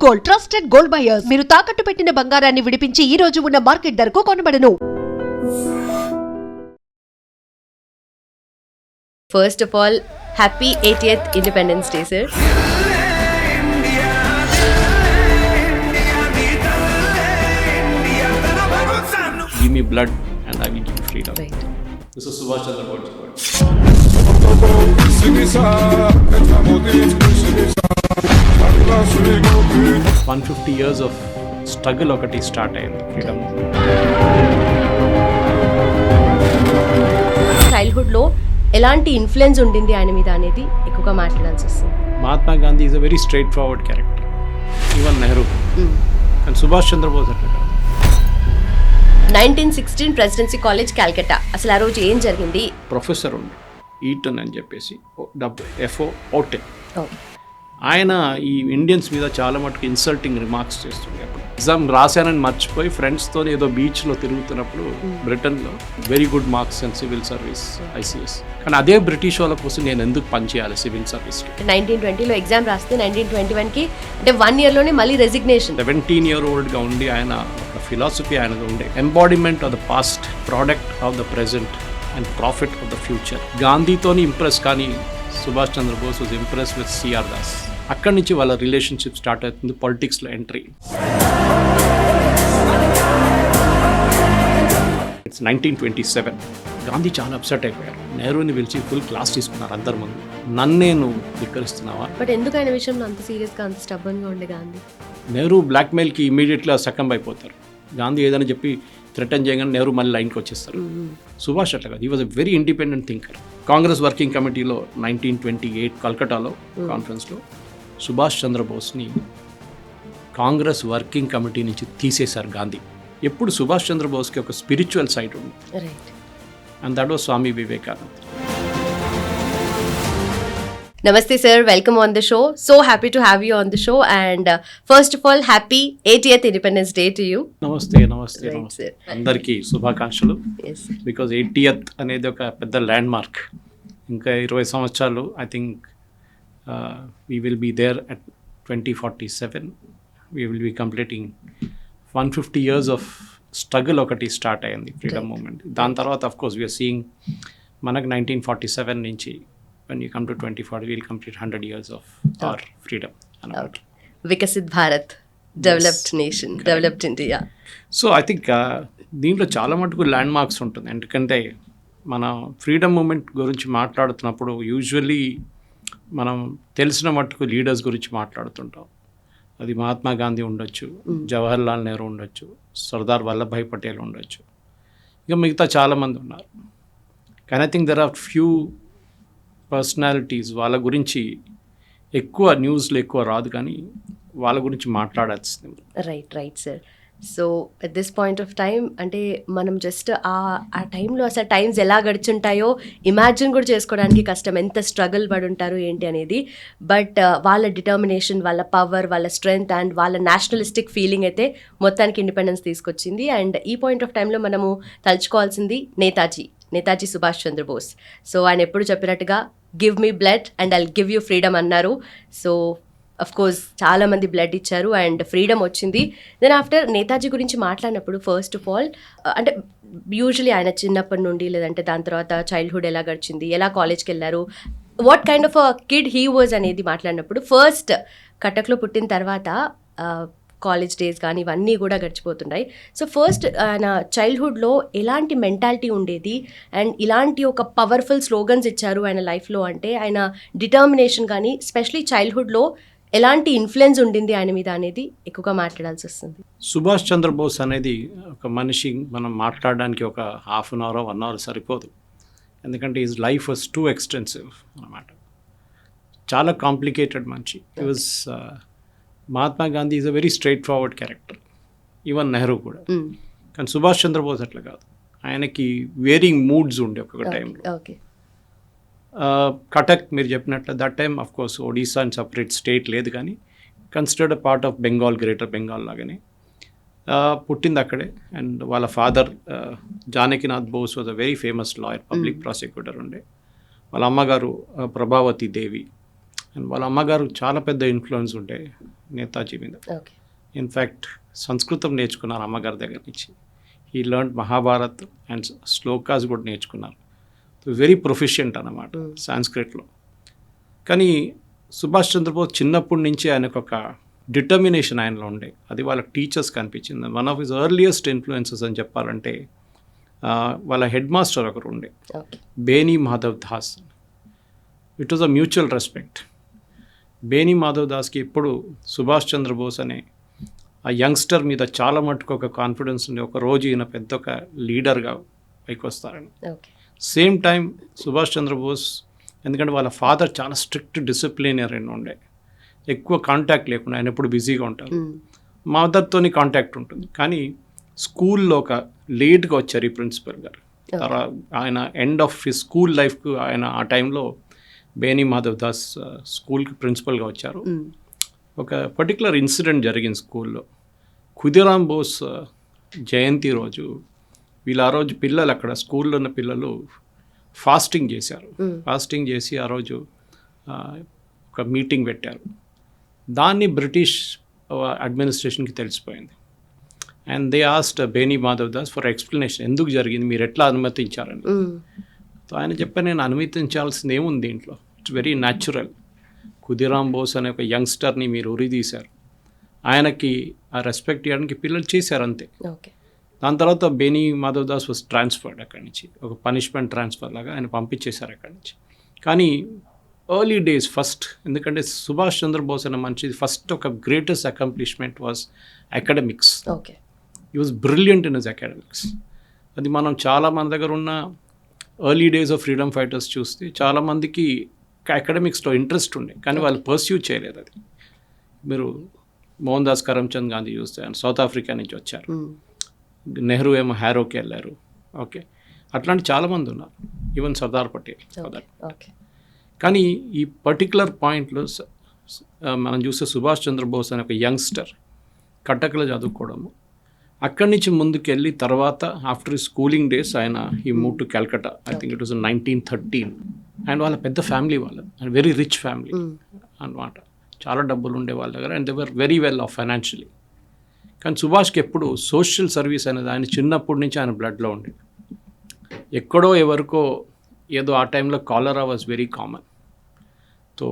Gold, trusted gold buyers. మీరు తాకట్టు పెట్టిన బంగారాన్ని విడిపించి ఈ రోజు ఉన్న మార్కెట్ ధరకు కొనబడను. First of all, happy 80th Independence Day, sir. Give me blood and I will give you freedom. Right. This is Subhash Chandra Bose's words. 150 years of struggle ఒకటి స్టార్ట్ అయింది ఫ్రీడమ్. చైల్డ్హుడ్లో ఎలాంటి ఇన్ఫ్లుయెన్స్ ఉండింది ఆయన మీద అనేది ఎక్కువగా మాట్లాడాల్సి వస్తుంది. Mahatma Gandhi is a very straightforward character, even Nehru. And Subhash Chandrabose అట్లా కాదు. 1916 ప్రెసిడెన్సీ కాలేజ్ క్యాల్కటా. అసలు ఆ రోజు ఏం జరిగింది? ప్రొఫెసర్ ఉండు ఈటన్ అని చెప్పేసి FO ఓటెన్. ఆయన ఈ ఇండియన్స్ మీద చాలా మటుకు ఇన్సల్టింగ్ రిమార్క్స్ చేస్తుండే. అప్పుడు ఎగ్జామ్ రాశానని మర్చిపోయి ఫ్రెండ్స్తో ఏదో బీచ్లో తిరుగుతున్నప్పుడు బ్రిటన్లో very good marks and civil service ICS. కానీ అదే బ్రిటిష్ వాళ్ళ కోసం నేను ఎందుకు పనిచేయాలి సివిల్ సర్వీస్కి? 1920లో ఎగ్జామ్ రాస్తే 1921కి అంటే 1 yearలోనే మళ్ళీ రెసిగ్నేషన్. 17-year-oldగా ఉండి ఆయన ఒక ఫిలాసఫీ ఆయనగా ఉండే embodiment of the past, product of the present and prophet of the future. గాంధీతోని ఇంప్రెస్ కానీ Subhash Chandrabose was impress with CR Das. అక్కడి నుంచి వాళ్ళ రిలేషన్షిప్ స్టార్ట్ అవుతుంది, పాలిటిక్స్లో ఎంట్రీ. ఇట్స్ 1927. గాంధీ చాలా అప్సెట్ అయిపోయారు. నెహ్రూని పిలిచి ఫుల్ క్లాస్ తీసుకున్నారు అందరి ముందు. నన్ను ధిక్కరిస్తున్నావా? బట్ ఎందుకు ఆయన విషయంలో అంత సీరియస్గా అంత స్టబ్బన్గా ఉండే గాంధీ? నెహ్రూ బ్లాక్మెయిల్కి ఇమీడియట్గా సకంబ్ అయిపోతారు. గాంధీ ఏదైనా చెప్పి థ్రెటన్ చేయగానే నెహ్రూ మళ్ళీ లైన్కి వచ్చేస్తారు. సుభాష్ అట్లా కాదు, he was a very independent thinker. Congress working కమిటీలో 1928 కల్కటాలో కాన్ఫరెన్స్లో సుభాష్ చంద్రబోస్ని కాంగ్రెస్ వర్కింగ్ కమిటీ నుంచి తీసేశారు గాంధీ. ఎప్పుడు సుభాష్ చంద్రబోస్కి ఒక స్పిరిచువల్ సైడ్ ఉంది, and that was Swami Vivekananda. Namaste sir, welcome on the show. So happy to have you on the show, and first of all, happy 80th Independence Day to you. నమస్తే. Right, నమస్తే sir. అందరికీ శుభాకాంక్షలు. Yes. Because 80th అనేది ఒక పెద్ద land mark. ఇంకా 20 సంవత్సరాలు I think we will be there at 2047. We will be completing 150 years of struggle ఒకటి స్టార్ట్ అయింది ఫ్రీడమ్ మూమెంట్. దాని తర్వాత అఫ్ కోర్స్ వీఆర్ సీయింగ్ మనకు 1947 నుంచి when you come to 2040 we'll complete 100 years of our freedom. Okay. Vikasit Bharat, developed nation, correct. Developed India. So I think దీంట్లో చాలా మటుకు land marks ఉంటుంది. ఎందుకంటే మన ఫ్రీడమ్ మూమెంట్ గురించి మాట్లాడుతున్నప్పుడు యూజువల్లీ మనం తెలిసిన మటుకు లీడర్స్ గురించి మాట్లాడుతుంటాం. అది మహాత్మా గాంధీ ఉండొచ్చు, జవహర్ లాల్ నెహ్రూ ఉండొచ్చు, సర్దార్ వల్లభాయ్ పటేల్ ఉండొచ్చు, ఇక మిగతా చాలామంది ఉన్నారు. కానీ I think there are few personalities వాళ్ళ గురించి ఎక్కువ న్యూస్లో ఎక్కువ రాదు, కానీ వాళ్ళ గురించి మాట్లాడాల్సింది. Right sir. So at this point of time అంటే మనం జస్ట్ ఆ టైంలో అసలు టైమ్స్ ఎలా గడిచుంటాయో ఇమాజిన్ కూడా చేసుకోవడానికి కష్టం, ఎంత స్ట్రగుల్ పడి ఉంటారు ఏంటి అనేది. బట్ వాళ్ళ డిటర్మినేషన్, వాళ్ళ పవర్, వాళ్ళ స్ట్రెంగ్త్ అండ్ వాళ్ళ నేషనలిస్టిక్ ఫీలింగ్ అయితే మొత్తానికి ఇండిపెండెన్స్ తీసుకొచ్చింది. అండ్ ఈ పాయింట్ ఆఫ్ టైంలో మనము తలుచుకోవాల్సింది నేతాజీ సుభాష్ చంద్రబోస్. సో ఆయన ఎప్పుడు చెప్పినట్టుగా give me blood and I'll give you freedom అన్నారు. సో అఫ్ కోర్స్ చాలామంది బ్లడ్ ఇచ్చారు అండ్ ఫ్రీడమ్ వచ్చింది. దెన్ ఆఫ్టర్ నేతాజీ గురించి మాట్లాడినప్పుడు ఫస్ట్ ఆఫ్ ఆల్ అంటే యూజువలీ ఆయన చిన్నప్పటి నుండి లేదంటే దాని తర్వాత చైల్డ్హుడ్ ఎలా గడిచింది, ఎలా కాలేజ్కి వెళ్ళారు, what kind of a kid he was అనేది మాట్లాడినప్పుడు ఫస్ట్ కటక్లో పుట్టిన తర్వాత కాలేజ్ డేస్ కానీ ఇవన్నీ కూడా గడిచిపోతున్నాయి. సో ఫస్ట్ ఆయన చైల్డ్హుడ్లో ఎలాంటి మెంటాలిటీ ఉండేది అండ్ ఇలాంటి ఒక పవర్ఫుల్ స్లోగన్స్ ఇచ్చారు ఆయన లైఫ్లో అంటే ఆయన డిటర్మినేషన్ కానీ స్పెషలీ చైల్డ్హుడ్లో ఎలాంటి ఇన్ఫ్లుయెన్స్ ఉండింది ఆయన మీద అనేది ఎక్కువగా మాట్లాడాల్సి వస్తుంది. సుభాష్ చంద్రబోస్ అనేది ఒక మనిషి మనం మాట్లాడడానికి ఒక హాఫ్ అన్ అవర్ 1 hour సరిపోదు. ఎందుకంటే is life was two extensive అన్నమాట. చాలా కాంప్లికేటెడ్ మనిషి. ఈ was Mahatma Gandhi is a very straightforward character, even Nehru కూడా. కానీ సుభాష్ చంద్రబోస్ అట్లా కాదు, ఆయనకి వేరింగ్ మూడ్స్ ఉండే ఒక్కొక్క టైంలో. కటక్ మీరు చెప్పినట్లు that time of course Odisha and separate state లేదు, కానీ considered a part of Bengal, greater Bengal లాగానే పుట్టింది అక్కడే. అండ్ వాళ్ళ father Janakinath Bose was a very famous lawyer, public prosecutor ఉండే. వాళ్ళ అమ్మగారు ప్రభావతి దేవి. అండ్ వాళ్ళ అమ్మగారు చాలా పెద్ద ఇన్ఫ్లుయెన్స్ ఉండే నేతాజీ మీద. ఓకే. ఇన్ఫ్యాక్ట్ సంస్కృతం నేర్చుకున్నారు అమ్మగారి దగ్గర నుంచి. He learn Mahabharat and shlokas కూడా నేర్చుకున్నారు. వెరీ ప్రొఫిషియంట్ అన్నమాట సాంస్క్రిట్లో. కానీ సుభాష్ చంద్రబోస్ చిన్నప్పటి నుంచి ఆయనకు ఒక డిటర్మినేషన్ ఆయనలో ఉండే. అది వాళ్ళ టీచర్స్ కనిపించింది. One of his earliest influences అని చెప్పాలంటే వాళ్ళ హెడ్ మాస్టర్ ఒకరు ఉండే, okay. Beni Madhav Das. It was a mutual respect. Beni Madhav దాస్కి ఎప్పుడు సుభాష్ చంద్రబోస్ అనే ఆ యంగ్స్టర్ మీద చాలా మటుకు ఒక కాన్ఫిడెన్స్ ఉంది. ఒక రోజు ఈయన పెద్ద ఒక లీడర్గా పైకి వస్తారని. Okay. Same time Subhash Chandrabose, ఎందుకంటే వాళ్ళ ఫాదర్ చాలా స్ట్రిక్ట్ డిసిప్లినరీన్ ఉండే, ఎక్కువ కాంటాక్ట్ లేకుండా ఆయన ఎప్పుడు బిజీగా ఉంటారు. మదర్తోని కాంటాక్ట్ ఉంటుంది. కానీ స్కూల్లో ఒక లేట్గా వచ్చారు ఈ ప్రిన్సిపల్ గారు. తర్వాత ఆయన ఎండ్ ఆఫ్ హిస్ స్కూల్ లైఫ్కు ఆయన ఆ టైంలో బేనీ మాధవ్ దాస్ స్కూల్కి ప్రిన్సిపల్గా వచ్చారు. ఒక పర్టికులర్ ఇన్సిడెంట్ జరిగింది స్కూల్లో. ఖుదీరామ్ బోస్ జయంతి రోజు వీళ్ళు ఆ రోజు పిల్లలు అక్కడ స్కూల్లో ఉన్న పిల్లలు ఫాస్టింగ్ చేశారు. ఫాస్టింగ్ చేసి ఆ రోజు ఒక మీటింగ్ పెట్టారు. దాన్ని బ్రిటిష్ అడ్మినిస్ట్రేషన్కి తెలిసిపోయింది. And they asked Beni Madhav Das for explanation, ఎందుకు జరిగింది, మీరు ఎట్లా అనుమతించారని. సో ఆయన చెప్పారు, నేను అనుమతించాల్సింది ఏముంది దీంట్లో, it's very natural. Khudiram Bose అనే ఒక యంగ్స్టర్ని మీరు ఉరిదీశారు, ఆయనకి ఆ రెస్పెక్ట్ ఇవ్వడానికి పిల్లలు చేశారు అంతే. ఓకే. దాని తర్వాత బేనీ మాధవ్ దాస్ వాజ్ ట్రాన్స్ఫర్డ్ అక్కడి నుంచి, ఒక పనిష్మెంట్ ట్రాన్స్ఫర్ లాగా ఆయన పంపించేశారు అక్కడి నుంచి. కానీ ఎర్లీ డేస్ ఫస్ట్, ఎందుకంటే సుభాష్ చంద్రబోస్ అనే మనిషి ఫస్ట్ ఒక greatest accomplishment was academics. Okay. He was brilliant in his academics. అది మనం చాలా మన దగ్గర ఉన్న early days of freedom fighters చూస్తే చాలామందికి అకాడమిక్స్లో ఇంట్రెస్ట్ ఉండే, కానీ వాళ్ళు పర్స్యూ చేయలేదు. అది మీరు మోహన్ దాస్ కరమ్చంద్ గాంధీ చూస్తే ఆయన సౌత్ ఆఫ్రికా నుంచి వచ్చారు, నెహ్రూ ఏమో హ్యారోకి వెళ్ళారు. ఓకే, అట్లాంటి చాలామంది ఉన్నారు, ఈవెన్ సర్దార్ పటేల్. ఓకే. కానీ ఈ పర్టికులర్ పాయింట్లో మనం చూస్తే సుభాష్ చంద్రబోస్ అనే ఒక యంగ్స్టర్ కటక్లో చదువుకోవడము, అక్కడి నుంచి ముందుకెళ్ళి తర్వాత ఆఫ్టర్ స్కూలింగ్ డేస్ ఆయన ఈ move to Calcutta. I think it was 1913. And వాళ్ళ పెద్ద ఫ్యామిలీ, వాళ్ళ వెరీ రిచ్ ఫ్యామిలీ అన్నమాట, చాలా డబ్బులు ఉండే వాళ్ళ దగ్గర, and they were very well of financially. కానీ సుభాష్కి ఎప్పుడు సోషల్ సర్వీస్ అనేది ఆయన చిన్నప్పటి నుంచి ఆయన బ్లడ్లో ఉండేది. ఎక్కడో ఎవరికో ఏదో ఆ టైంలో కాలరా వాజ్ వెరీ కామన్. సో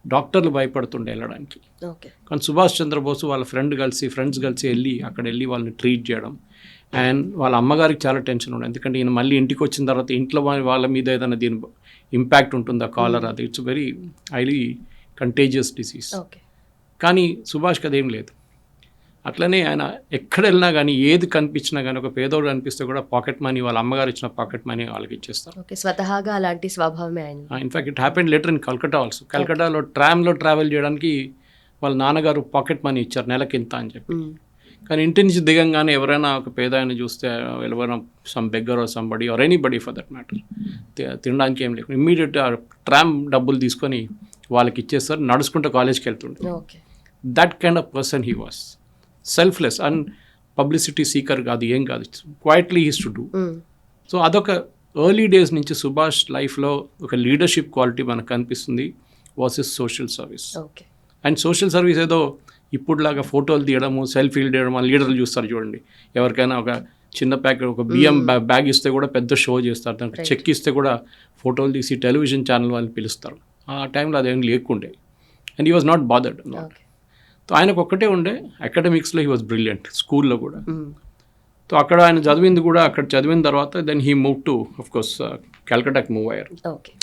డాక్టర్లు భయపడుతుండే వెళ్ళడానికి. ఓకే. కానీ సుభాష్ చంద్రబోస్ వాళ్ళ ఫ్రెండ్స్ కలిసి వెళ్ళి వాళ్ళని ట్రీట్ చేయడం. అండ్ వాళ్ళ అమ్మగారికి చాలా టెన్షన్ ఉండేది, ఎందుకంటే ఈయన మళ్ళీ ఇంటికి వచ్చిన తర్వాత ఇంట్లో వాళ్ళ మీద ఏదైనా దీని ఇంపాక్ట్ ఉంటుందా కాలర్, అది it's very highly contagious disease. Okay. కానీ సుభాష్కి అదేం లేదు. అట్లనే ఆయన ఎక్కడ వెళ్ళినా కానీ ఏది కనిపించినా కానీ, ఒక పేదోడు కనిపిస్తే కూడా పాకెట్ మనీ, వాళ్ళ అమ్మగారు ఇచ్చిన పాకెట్ మనీ వాళ్ళకి ఇచ్చేస్తారు. ఓకే. స్వతహాగా అలాంటి స్వభావమే ఆయన. In fact it happened later in Calcutta also. కల్కటాలో ట్రామ్లో ట్రావెల్ చేయడానికి వాళ్ళ నాన్నగారు పాకెట్ మనీ ఇచ్చారు, నెలకి ఇంత అని చెప్పి. కానీ ఇంటి నుంచి దిగంగానే ఎవరైనా ఒక పేద ఆయన చూస్తే, ఎవరైనా some beggar or somebody or anybody for that matter, తినడానికి ఏం లేకుండా ఇమ్మీడియట్ ట్రామ్ డబ్బులు తీసుకొని వాళ్ళకి ఇచ్చేస్తారు, నడుచుకుంటూ కాలేజ్కి వెళ్తుండే. Okay. That kind of person he was. Selfless and publicity seeker కాదు, ఏం కాదు, quietly he's to do. So అదొక ఎర్లీ డేస్ నుంచి సుభాష్ లైఫ్లో ఒక లీడర్షిప్ క్వాలిటీ మనకు కనిపిస్తుంది, was is social service. Okay. And social service ఏదో ఇప్పుడులాగా ఫోటోలు తీయడము, సెల్ఫీలు తీయడం, లీడర్లు చూస్తారు చూడండి, ఎవరికైనా ఒక చిన్న ప్యాకెట్, ఒక బియ్యం బ్యాగ్ ఇస్తే కూడా పెద్ద షో చేస్తారు, దానికి చెక్ ఇస్తే కూడా ఫోటోలు తీసి టెలివిజన్ ఛానల్ వాళ్ళని పిలుస్తారు. ఆ టైంలో అదేం లేకుండే. And he was not bothered. So ఆయనకు ఒక్కటే ఉండే, అకాడమిక్స్లో హీ వాజ్ బ్రిలియంట్, స్కూల్లో కూడా. సో అక్కడ ఆయన చదివింది కూడా, అక్కడ చదివిన తర్వాత then he move to of course కల్కటాకి మూవ్ అయ్యారు. ఓకే.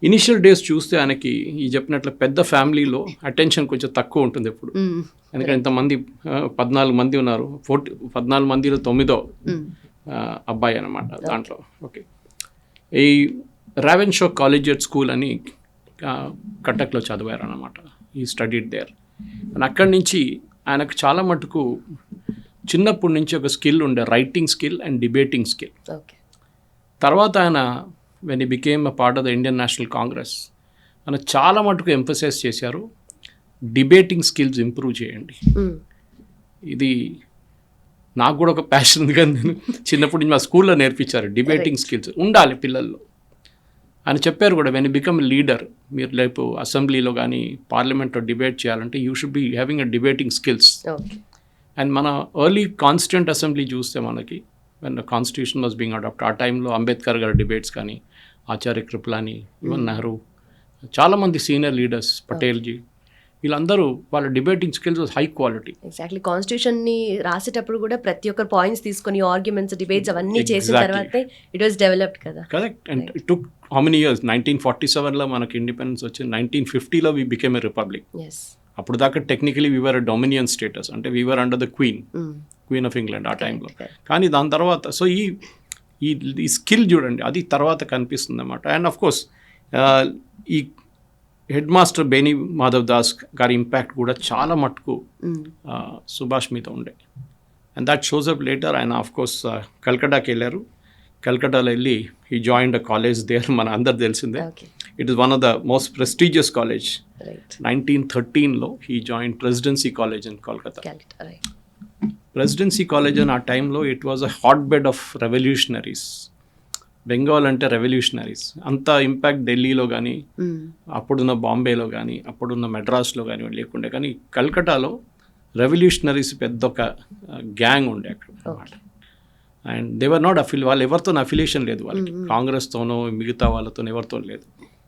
ఇనిషియల్ డేస్ చూస్తే ఆయనకి ఈ చెప్పినట్లు పెద్ద ఫ్యామిలీలో అటెన్షన్ కొంచెం తక్కువ ఉంటుంది ఎప్పుడు, ఎందుకంటే ఇంతమంది 14 మంది ఉన్నారు, 14 మందిలో 9వ అబ్బాయి అనమాట దాంట్లో. ఓకే. ఈ రావెన్షా కాలేజియేట్ స్కూల్ అని కటక్లో చదివారు అనమాట. ఈ స్టడీడ్ దేర్. అండ్ అక్కడి నుంచి ఆయనకు చాలా మటుకు చిన్నప్పటి నుంచి ఒక స్కిల్ ఉండే, writing skill and debating skill. Okay. తర్వాత ఆయన when he became a part of the Indian national Congress, ఆయన చాలా మటుకు ఎంఫసైజ్ చేశారు, డిబేటింగ్ స్కిల్స్ ఇంప్రూవ్ చేయండి. ఇది నాకు కూడా ఒక ప్యాషన్ ఉంది, కానీ నేను చిన్నప్పటి నుంచి మా స్కూల్లో నేర్పించారు, డిబేటింగ్ స్కిల్స్ ఉండాలి పిల్లల్లో. ఆయన చెప్పారు కూడా, వెన్ యూ బికమ్ లీడర్, మీరు రేపు అసెంబ్లీలో కానీ పార్లమెంట్లో డిబేట్ చేయాలంటే you should be having a debating skills. Okay. And మన ఎర్లీ కాన్స్టిట్యూంట్ అసెంబ్లీ చూస్తే మనకి when constitution was being adopt, ఆ టైంలో అంబేద్కర్ గారి డిబేట్స్ కానీ, ఆచార్య కృపలాని, ఈవెన్ నెహ్రూ, చాలామంది సీనియర్ లీడర్స్, పటేల్జీ, వీళ్ళందరూ వాళ్ళ debating skills was high quality. Exactly. కాన్స్టిట్యూషన్ని రాసేటప్పుడు కూడా ప్రతి ఒక్కరు పాయింట్స్ తీసుకొని ఆర్గ్యుమెంట్స్, డిబేట్స్ అవన్నీ చేసిన తర్వాతే ఇట్ వాస్ డెవలప్డ్ కదా. Correct. And it took how many years? 1947లో మనకి ఇండిపెండెన్స్ వచ్చింది, 1950లో we became a republic. Yes. అప్పుడు దాకా టెక్నికలీ వీఆర్ డొమినియన్ స్టేటస్, అంటే we are under the queen of England ఆ టైంలో. కానీ దాని తర్వాత సో ఈ స్కిల్ చూడండి, అది తర్వాత కనిపిస్తుంది అన్నమాట. అండ్ ఆఫ్ కోర్స్ ఈ హెడ్ మాస్టర్ బేనీ మాధవ్ దాస్ గారి ఇంపాక్ట్ కూడా చాలా మటుకు సుభాష్ మీద ఉండే. And that shows up later. ఆయన ఆఫ్ కోర్స్ కల్కటాకి వెళ్ళారు. కల్కటాలో వెళ్ళి he joined a college there, మన అందరు తెలిసిందే. It is one of the most prestigious college. 1913లో he join presidency college in Kolkata. Presidency college అని ఆ టైంలో it was a hot bed of revolutionaries. Bengal అంటే రెవల్యూషనరీస్. అంత ఇంపాక్ట్ ఢిల్లీలో కానీ, అప్పుడున్న బాంబేలో కానీ, అప్పుడున్న మెడ్రాస్లో కానీ లేకుండే. కానీ కల్కటాలో రెవల్యూషనరీస్ పెద్ద ఒక గ్యాంగ్ ఉండే అక్కడ అన్నమాట. అండ్ దేవర్ నాట్ వాళ్ళు ఎవరితో అఫిలియేషన్ లేదు వాళ్ళకి, కాంగ్రెస్తోనో మిగతా వాళ్ళతో ఎవరితో లేదు,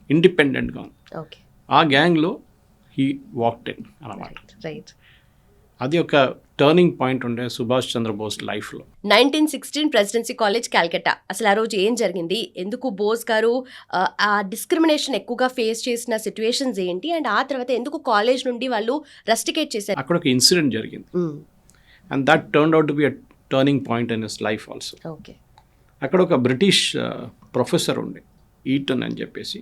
ఇండిపెండెంట్గా. ఆ గ్యాంగ్లో హీ వాక్డ్ ఇన్ అన్నమాట. రైట్. అది ఒక టర్నింగ్ పాయింట్ ఉండే సుభాష్ చంద్రబోస్ లైఫ్లో. 1916 ప్రెసిడెన్సీ కాలేజ్ కల్కట్టా. అసలు ఆ రోజు ఏం జరిగింది, ఎందుకు బోస్ గారు ఆ డిస్క్రిమినేషన్ ఎక్కువగా ఫేస్ చేసిన సిచ్యువేషన్స్ ఏంటి, అండ్ ఆ తర్వాత ఎందుకు కాలేజ్ నుండి వాళ్ళు రస్టికేట్ చేశారు? అక్కడ ఒక ఇన్సిడెంట్ జరిగింది, and that turned out to be a turning point in his life also. Okay. అక్కడ ఒక బ్రిటిష్ ప్రొఫెసర్ ఉండే, ఈటన్ అని చెప్పేసి,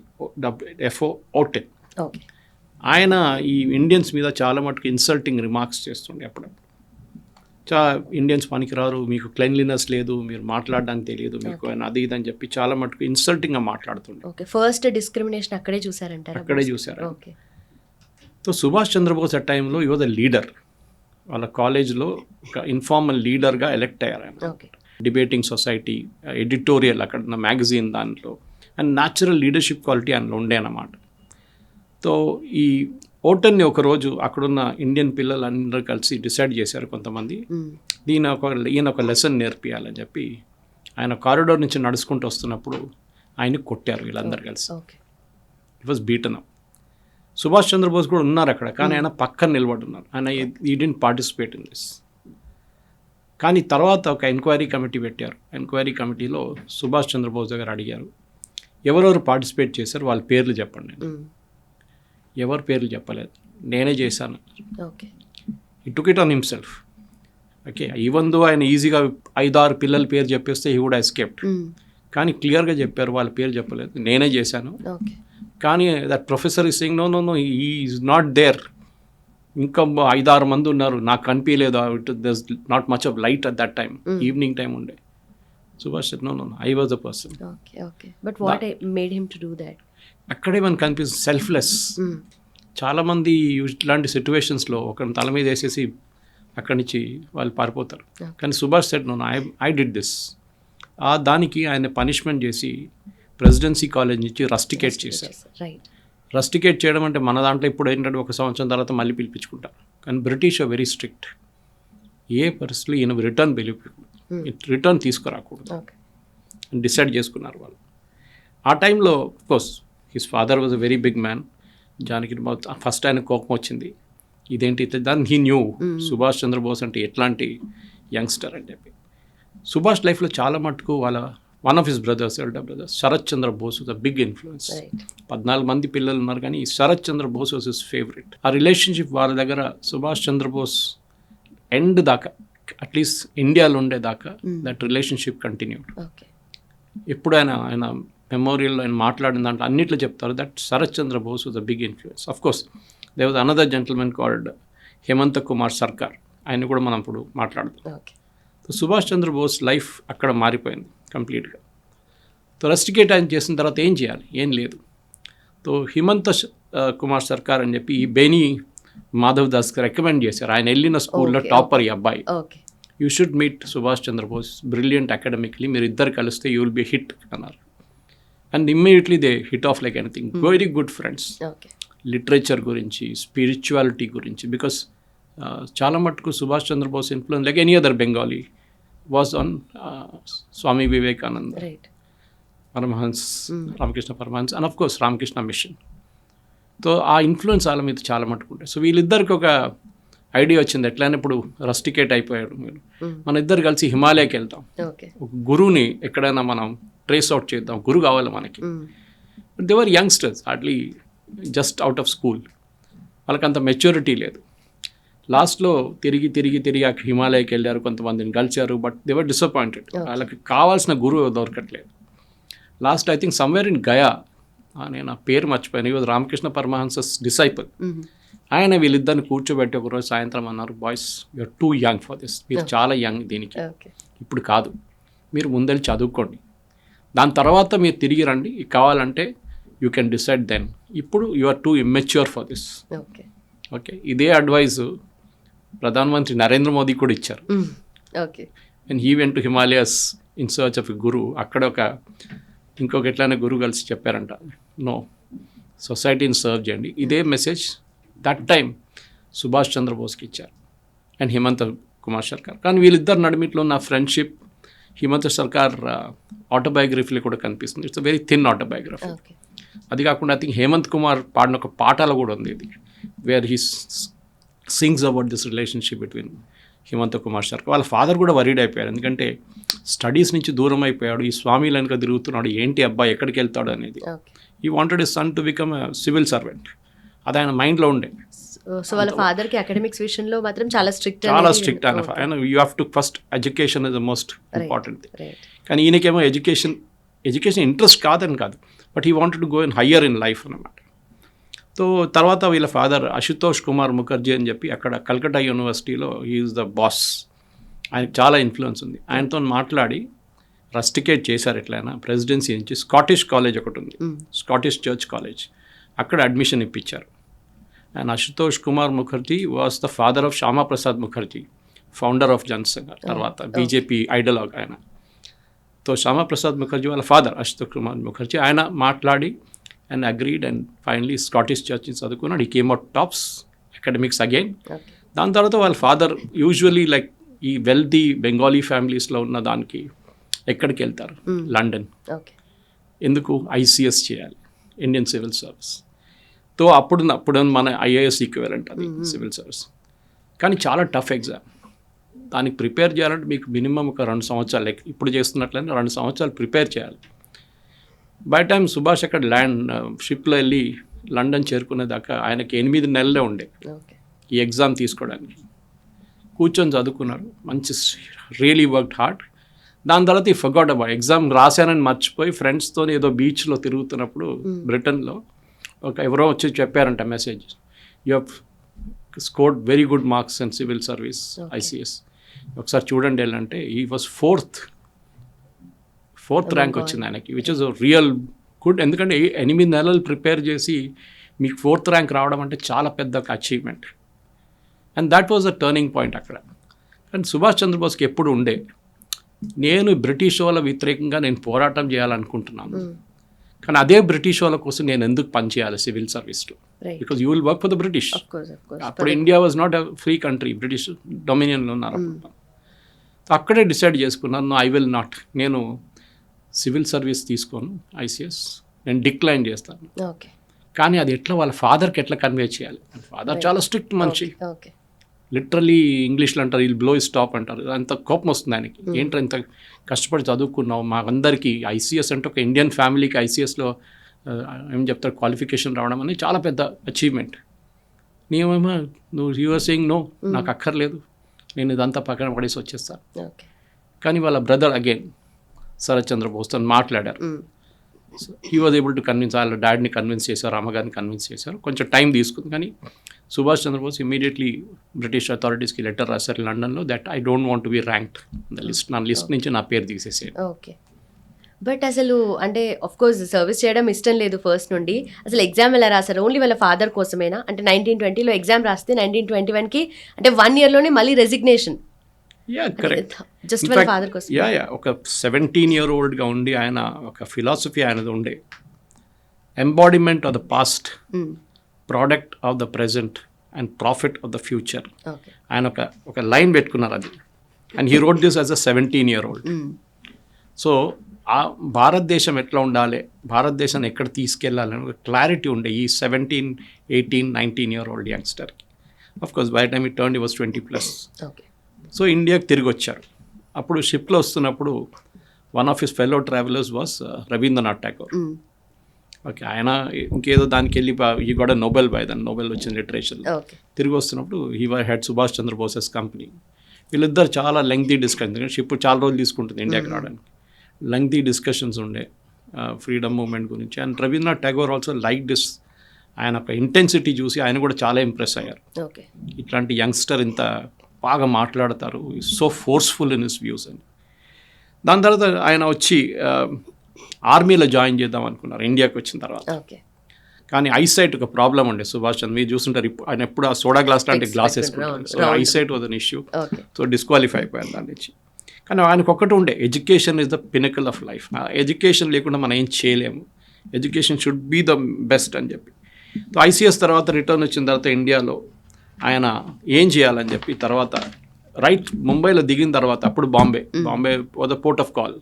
FO ఓటెన్. ఓకే. ఆయన ఈ ఇండియన్స్ మీద చాలా మటుకు ఇన్సల్టింగ్ రిమార్క్స్ చేస్తుండే. అప్పుడప్పుడు ఇండియన్స్ పనికిరారు, మీకు క్లెన్లీనెస్ లేదు, మీరు మాట్లాడడానికి తెలియదు మీకు, అది ఇది అని చెప్పి చాలా మటుకు ఇన్సల్టింగ్గా మాట్లాడుతుండే. ఓకే. ఫస్ట్ డిస్క్రిమినేషన్ అక్కడే చూసారంటారు? అక్కడే చూసారు. ఓకే. సో సుభాష్ చంద్రబోస్ ఆ టైంలో యువర్ ద లీడర్. వాళ్ళ కాలేజ్లో ఒక ఇన్ఫార్మల్ లీడర్గా ఎలెక్ట్ అయ్యారు ఆయన. ఓకే. డిబేటింగ్ సొసైటీ, ఎడిటోరియల్, అక్కడ ఉన్న మ్యాగజైన్ దాంట్లో, అండ్ న్యాచురల్ లీడర్షిప్ క్వాలిటీ అందులో ఉండే అన్నమాట. సో ఈ ఓటన్ని ఒకరోజు అక్కడున్న ఇండియన్ పిల్లలందరూ కలిసి డిసైడ్ చేశారు కొంతమంది, ఈయన ఒక లెసన్ నేర్పియాలని చెప్పి ఆయన కారిడోర్ నుంచి నడుచుకుంటూ వస్తున్నప్పుడు ఆయన కొట్టారు వీళ్ళందరూ కలిసి. It was beaten up. Subhash Chandrabose కూడా ఉన్నారు అక్కడ, కానీ ఆయన పక్కన నిలబడున్నారు. ఆయన ఈ డిడ్ంట్ పార్టిసిపేట్ ఇన్ దిస్. కానీ తర్వాత ఒక ఎంక్వైరీ కమిటీ పెట్టారు. ఎంక్వైరీ కమిటీలో సుభాష్ చంద్రబోస్ దగ్గర అడిగారు, ఎవరెవరు పార్టిసిపేట్ చేశారు వాళ్ళ పేర్లు చెప్పండి. ఎవరి పేర్లు చెప్పలేదు, నేనే చేశాను. Okay. He took it on himself. Okay. Even though ఆయన ఈజీగా 5-6 పిల్లల పేరు చెప్పేస్తే హీ వుడ్ ఎస్కేప్డ్. కానీ క్లియర్గా చెప్పారు, వాళ్ళ పేరు చెప్పలేదు, నేనే చేశాను. కానీ that professor is saying no he is not there, ఇంకా 5-6 మంది ఉన్నారు, నాకు కనిపించలేదు. There's not much of light at that time, evening time ఉండే. Subhash no I was the person. But what made him to do that? అక్కడే మనకు కనిపిస్తుంది selfless. చాలామంది ఇలాంటి సిచ్యువేషన్స్లో ఒకరిని తల మీద వేసేసి అక్కడి నుంచి వాళ్ళు పారిపోతారు. కానీ Subhash said no I did this. దానికి ఆయన పనిష్మెంట్ చేసి ప్రెసిడెన్సీ కాలేజ్ నుంచి రస్టికేట్ చేశారు. రస్టికేట్ చేయడం అంటే మన దాంట్లో ఇప్పుడు ఏంటంటే 1 సంవత్సరం తర్వాత మళ్ళీ పిలిపించుకుంటారు. కానీ బ్రిటిష్ వెరీ స్ట్రిక్ట్. ఏ పరిస్థితుల్లో ఈయన రిటర్న్ తీసుకురాకూడదు డిసైడ్ చేసుకున్నారు వాళ్ళు. ఆ టైంలో course his father was a very big man. Janaki first ఆయన కోపం వచ్చింది, ఇదేంటి దాన్ని హీ న్యూ సుభాష్ చంద్రబోస్ అంటే ఎట్లాంటి యంగ్స్టర్ అని చెప్పి. సుభాష్ లైఫ్లో చాలా మటుకు వాళ్ళ one of his brothers, elder brothers Sarath Chandra Bose was a big influence. 14 మంది పిల్లలు ఉన్నారు, కానీ Sarath Chandra Bose was his favourite. ఆ రిలేషన్షిప్ వాళ్ళ దగ్గర సుభాష్ చంద్రబోస్ ఎండ్ దాకా, అట్లీస్ట్ ఇండియాలో ఉండేదాకా దట్ రిలేషన్షిప్ కంటిన్యూడ్. ఎప్పుడు ఆయన మెమోరియల్లో ఆయన మాట్లాడిన దాంట్లో అన్నిట్లో చెప్తారు that Sarat Chandra Bose was a big influence. Of course there was another gentlemen called Hemant Kumar Sarkar, ఆయన కూడా మనం ఇప్పుడు మాట్లాడుతాం. సో సుభాష్ చంద్ర బోస్ లైఫ్ అక్కడ మారిపోయింది కంప్లీట్గా. సో రస్టికేట్ ఆయన చేసిన తర్వాత ఏం చేయాలి, ఏం లేదు. సో హిమంత కుమార్ సర్కార్ అని చెప్పి ఈ బేనీ మాధవ్ దాస్కి రికమెండ్ చేశారు. ఆయన వెళ్ళిన స్కూల్లో టాపర్ ఈ అబ్బాయి, you should meet Subhash Chandrabose, brilliant academically, మీరు ఇద్దరు కలిస్తే యూ విల్ బి హిట్ అన్నారు. And immediately they hit off like anything. Very good friends. Okay. Literature గురించి, స్పిరిచువాలిటీ గురించి, బికాస్ చాలా మటుకు Subhash Chandrabose influence like any other Bengali was on Swami Vivekananda, right. Paramhans, Ramakrishna Paramhans, and of course Ramakrishna mission. So ఆ influence వాళ్ళ మీద చాలా మటుకు ఉంటాయి. సో వీళ్ళిద్దరికి ఒక ఐడియా వచ్చింది, ఎట్లయినా ఇప్పుడు రస్టికేట్ అయిపోయారు మీరు, మన ఇద్దరు కలిసి హిమాలయకి వెళ్తాం, ఓకే. ఒక గురువుని ఎక్కడైనా మనం ట్రేస్ అవుట్ చేద్దాం, గురువు కావాలి మనకి. They were youngsters, hardly just out of school, వాళ్ళకంత మెచ్యూరిటీ లేదు. లాస్ట్లో తిరిగి ఆ హిమాలయకి వెళ్ళారు, కొంతమందిని కలిశారు, బట్ దేవర్ డిసప్పాయింటెడ్. వాళ్ళకి కావాల్సిన గురువు దొరకట్లేదు. Last I think somewhere in Gaya, నేను ఆ పేరు మర్చిపోయాను, ఈ రామకృష్ణ పరమహంసస్ డిసైపుల్, ఆయన వీళ్ళిద్దరిని కూర్చోబెట్టి ఒకరోజు సాయంత్రం అన్నారు, boys you are too young for this, మీరు చాలా యంగ్ దీనికి, ఇప్పుడు కాదు, మీరు ముందెళ్ళి చదువుకోండి, దాని తర్వాత మీరు తిరిగి రండి, కావాలంటే యూ కెన్ డిసైడ్ దెన్, ఇప్పుడు you are too immature for this. Okay. ఇదే అడ్వైస్ ప్రధానమంత్రి నరేంద్ర మోదీ కూడా ఇచ్చారు. Okay. And he went to Himalayas in search of a guru. అక్కడ ఇంకొక ఎట్లయినా గురువు కలిసి చెప్పారంట, నో, సొసైటీని సర్వ్ చేయండి. ఇదే మెసేజ్ దట్ టైం సుభాష్ చంద్రబోస్కి ఇచ్చారు అండ్ హిమంత కుమార్ సర్కార్. కానీ వీళ్ళిద్దరు నడిమిట్లో ఉన్న ఫ్రెండ్షిప్ హిమంత సర్కార్ ఆటోబయోగ్రఫీలో కూడా కనిపిస్తుంది. It's very thin autobiography. అది కాకుండా ఐ థింక్ హేమంత్ కుమార్ పాడిన ఒక పాటలో కూడా ఉంది ఇది, where he sings about this relationship between Himanta Kumar Sarkar. వాళ్ళ ఫాదర్ కూడా వరీడ్ అయిపోయారు, ఎందుకంటే స్టడీస్ నుంచి దూరం అయిపోయాడు, ఈ స్వామి వెనుక తిరుగుతున్నాడు, ఏంటి అబ్బాయి ఎక్కడికి వెళ్తాడు అనేది. ఈ wanted his son to become civil servant, అది ఆయన మైండ్లో ఉండే. సో వాళ్ళ ఫాదర్కి అకాడమిక్స్ విషయంలో మాత్రం చాలా స్ట్రిక్ట్ ఆయన you have to first education is the most important thing. కానీ ఈయనకేమో ఎడ్యుకేషన్ ఇంట్రెస్ట్ కాదని కాదు, but he wanted to go in higher in life అన్నమాట. సో తర్వాత వీళ్ళ ఫాదర్ అశుతోష్ కుమార్ ముఖర్జీ అని చెప్పి అక్కడ కల్కట్టా యూనివర్సిటీలో హీఈస్ ద బాస్, ఆయనకు చాలా ఇన్ఫ్లుయెన్స్ ఉంది. ఆయనతో మాట్లాడి రస్టికేట్ చేశారు ఎట్లయినా, ప్రెసిడెన్సీ నుంచి స్కాటిష్ కాలేజ్ ఒకటి ఉంది, స్కాటిష్ చర్చ్ కాలేజ్, అక్కడ అడ్మిషన్ ఇప్పించారు. And Ashutosh Kumar Mukherjee was the father of Shyama Prasad Mukherjee, founder of Jana Sangh, తర్వాత బీజేపీ ఐడలాగ్ ఆయన. సో శ్యామా ప్రసాద్ ముఖర్జీ వాళ్ళ ఫాదర్ అశుతోష్ కుమార్ ముఖర్జీ, ఆయన మాట్లాడి and agreed and finally Scottish church చదువుకున్నాడు. ఈ came out tops academics again. దాని తర్వాత వాళ్ళ ఫాదర్ యూజువలీ లైక్ ఈ వెల్తీ బెంగాలీ ఫ్యామిలీస్లో ఉన్న దానికి ఎక్కడికి వెళ్తారు, లండన్. ఎందుకు? ఐసీఎస్ చేయాలి, ఇండియన్ సివిల్ సర్వీస్. తో అప్పుడు మన ఐఏఎస్ ఈక్వలెంట్ అది సివిల్ సర్వీస్. కానీ చాలా టఫ్ ఎగ్జామ్, దానికి ప్రిపేర్ చేయాలంటే మీకు మినిమం ఒక 2 సంవత్సరాలు, లైక్ ఇప్పుడు చేస్తున్నట్లయితే 2 సంవత్సరాలు ప్రిపేర్ చేయాలి. బై టైం సుభాష్ అక్కడ షిప్లో వెళ్ళి లండన్ చేరుకునేదాకా ఆయనకి 8 నెలలే ఉండే ఈ ఎగ్జామ్ తీసుకోవడానికి. కూర్చొని చదువుకున్నారు, మంచి రియలీ వర్క్డ్ హార్డ్. దాని తర్వాత ఈ ఫర్గాట్ అబౌట్ ఎగ్జామ్ రాశానని మర్చిపోయి ఫ్రెండ్స్తో ఏదో బీచ్లో తిరుగుతున్నప్పుడు బ్రిటన్లో ఎవరో వచ్చి చెప్పారంట message, you have scored very good marks and civil service ICS, ఒకసారి చూడండి వెళ్ళంటే ఈ వాజ్ ఫోర్త్ ర్యాంక్ వచ్చింది ఆయనకి, విచ్ ఇస్ రియల్ గుడ్. ఎందుకంటే 8 నెలలు ప్రిపేర్ చేసి మీకు 4th ర్యాంక్ రావడం అంటే చాలా పెద్ద ఒక achievement. And that was a turning point అక్కడ. కానీ సుభాష్ చంద్రబోస్కి ఎప్పుడు ఉండే, నేను బ్రిటిష్ వాళ్ళ వ్యతిరేకంగా నేను పోరాటం చేయాలనుకుంటున్నాను, కానీ అదే బ్రిటిష్ వాళ్ళ కోసం నేను ఎందుకు పనిచేయాలి సివిల్ సర్వీస్లో, because you will work for the British. అప్పుడు India was not a free country, British డొమినియన్లో ఉన్నారు. అక్కడే డిసైడ్ చేసుకున్నాను, ఐ విల్ నాట్, నేను సివిల్ సర్వీస్ తీసుకోను, ఐసీఎస్ నేను డిక్లైన్ చేస్తాను. కానీ అది ఎట్లా వాళ్ళ ఫాదర్కి ఎట్లా కన్వే చేయాలి, ఫాదర్ చాలా స్ట్రిక్ట్ మనిషి, లిటరలీ ఇంగ్లీష్లో అంటారు వీళ్ళు బ్లో స్టాప్ అంటారు, అంత కోపం వస్తుంది ఆయనకి. ఏంటో ఇంత కష్టపడి చదువుకున్నావు, మాకందరికీ ఐసీఎస్ అంటే ఒక ఇండియన్ ఫ్యామిలీకి ఐసీఎస్లో ఏం చెప్తారు క్వాలిఫికేషన్ రావడం అనేది చాలా పెద్ద అచీవ్మెంట్. నీవేమో నువ్వు యూఆర్ సేయింగ్ నో, నాకు అక్కర్లేదు, నేను ఇదంతా పక్కన పడేసి వచ్చేస్తాను. కానీ వాళ్ళ బ్రదర్ అగైన్ శరత్ చంద్ర బోస్తో మాట్లాడారు. He was able to convince, వాళ్ళ డాడీని కన్విన్స్ చేశారు, అమ్మగారిని కన్విన్స్ చేశారు. కొంచెం టైం తీసుకుంది, కానీ సుభాష్ చంద్రబోస్ ఇమీడియట్లీ బ్రిటిష్ అథారిటీస్కి లెటర్ రాశారు లండన్లో, that I don't want to be ranked the list, నా లిస్ట్ నుంచి నా పేరు తీసేసేది. ఓకే. బట్ అసలు అంటే కోర్స్ సర్వీస్ చేయడం ఇష్టం లేదు ఫస్ట్ నుండి, అసలు ఎగ్జామ్ ఎలా రాశారు? ఓన్లీ వాళ్ళ ఫాదర్ కోసమేనా? అంటే 1920లో ఎగ్జామ్ రాస్తే 1921కి అంటే 1 yearలోనే మళ్ళీ రెసిగ్నేషన్. Yeah correct. జస్ట్ వాళ్ళ ఫాదర్ కోసం. యా ఒక 17-year-oldగా ఉండి ఆయన ఒక ఫిలాసఫీ ఆయనది ఉండే, embodiment of the past, product of the present and prophet of the future. Okay. ఆయన ఒక లైన్ పెట్టుకున్నారు అది, and he wrote this as a 17-year-old. So ఆ భారతదేశం ఎట్లా ఉండాలి, భారతదేశాన్ని ఎక్కడ తీసుకెళ్ళాలని ఒక క్లారిటీ ఉండే ఈ 17, 18, 19-year-old యంగ్స్టర్కి. ఆఫ్ కోర్స్ బై టైమ్ ఈ టర్న్ ఈ వాస్ 20+. ఓకే. సో ఇండియాకి తిరిగి వచ్చారు. అప్పుడు షిప్లో వస్తున్నప్పుడు one of his fellow travellers was Rabindranath Tagore. Okay, ఆయన ఇంకేదో దానికి వెళ్ళి ఈ కూడా నోబెల్ బై దాన్ని నోబెల్ వచ్చింది లిటరేచర్. తిరిగి వస్తున్నప్పుడు he had Subhash Chandrabose's company. వీళ్ళిద్దరు చాలా లెంగ్తీ డిస్కషన్, షిప్ చాలా రోజులు తీసుకుంటుంది ఇండియాకి రావడానికి. లెంగ్తీ డిస్కషన్స్ ఉండే ఫ్రీడమ్ మూవ్మెంట్ గురించి. And Rabindranath Tagore also like this. ఆయన ఒక ఇంటెన్సిటీ చూసి ఆయన కూడా చాలా ఇంప్రెస్ అయ్యారు. ఓకే. ఇట్లాంటి యంగ్స్టర్ ఇంత బాగా మాట్లాడతారు, so forceful in his views అని. దాని తర్వాత ఆయన వచ్చి ఆర్మీలో జాయిన్ చేద్దాం అనుకున్నారు ఇండియాకి వచ్చిన తర్వాత. ఓకే. కానీ ఐసైట్ ఒక ప్రాబ్లం ఉండే సుభాష్ చంద్ర. మీరు చూస్తుంటారు ఆయన ఎప్పుడు ఆ సోడా గ్లాస్ లాంటి గ్లాస్ వేసుకుంటారు. So eyesight was an issue. So disqualify అయిపోయారు దాని నుంచి. కానీ ఆయనకు ఒక్కటి ఉండే, education is the pinnacle of life. Education లేకుండా మనం ఏం చేయలేము, education should be the best అని చెప్పి. సో ఐసీఎస్ తర్వాత రిటర్న్ వచ్చిన తర్వాత ఇండియాలో ఆయన ఏం చేయాలని చెప్పి తర్వాత ముంబైలో దిగిన తర్వాత అప్పుడు Bombay was the port of call.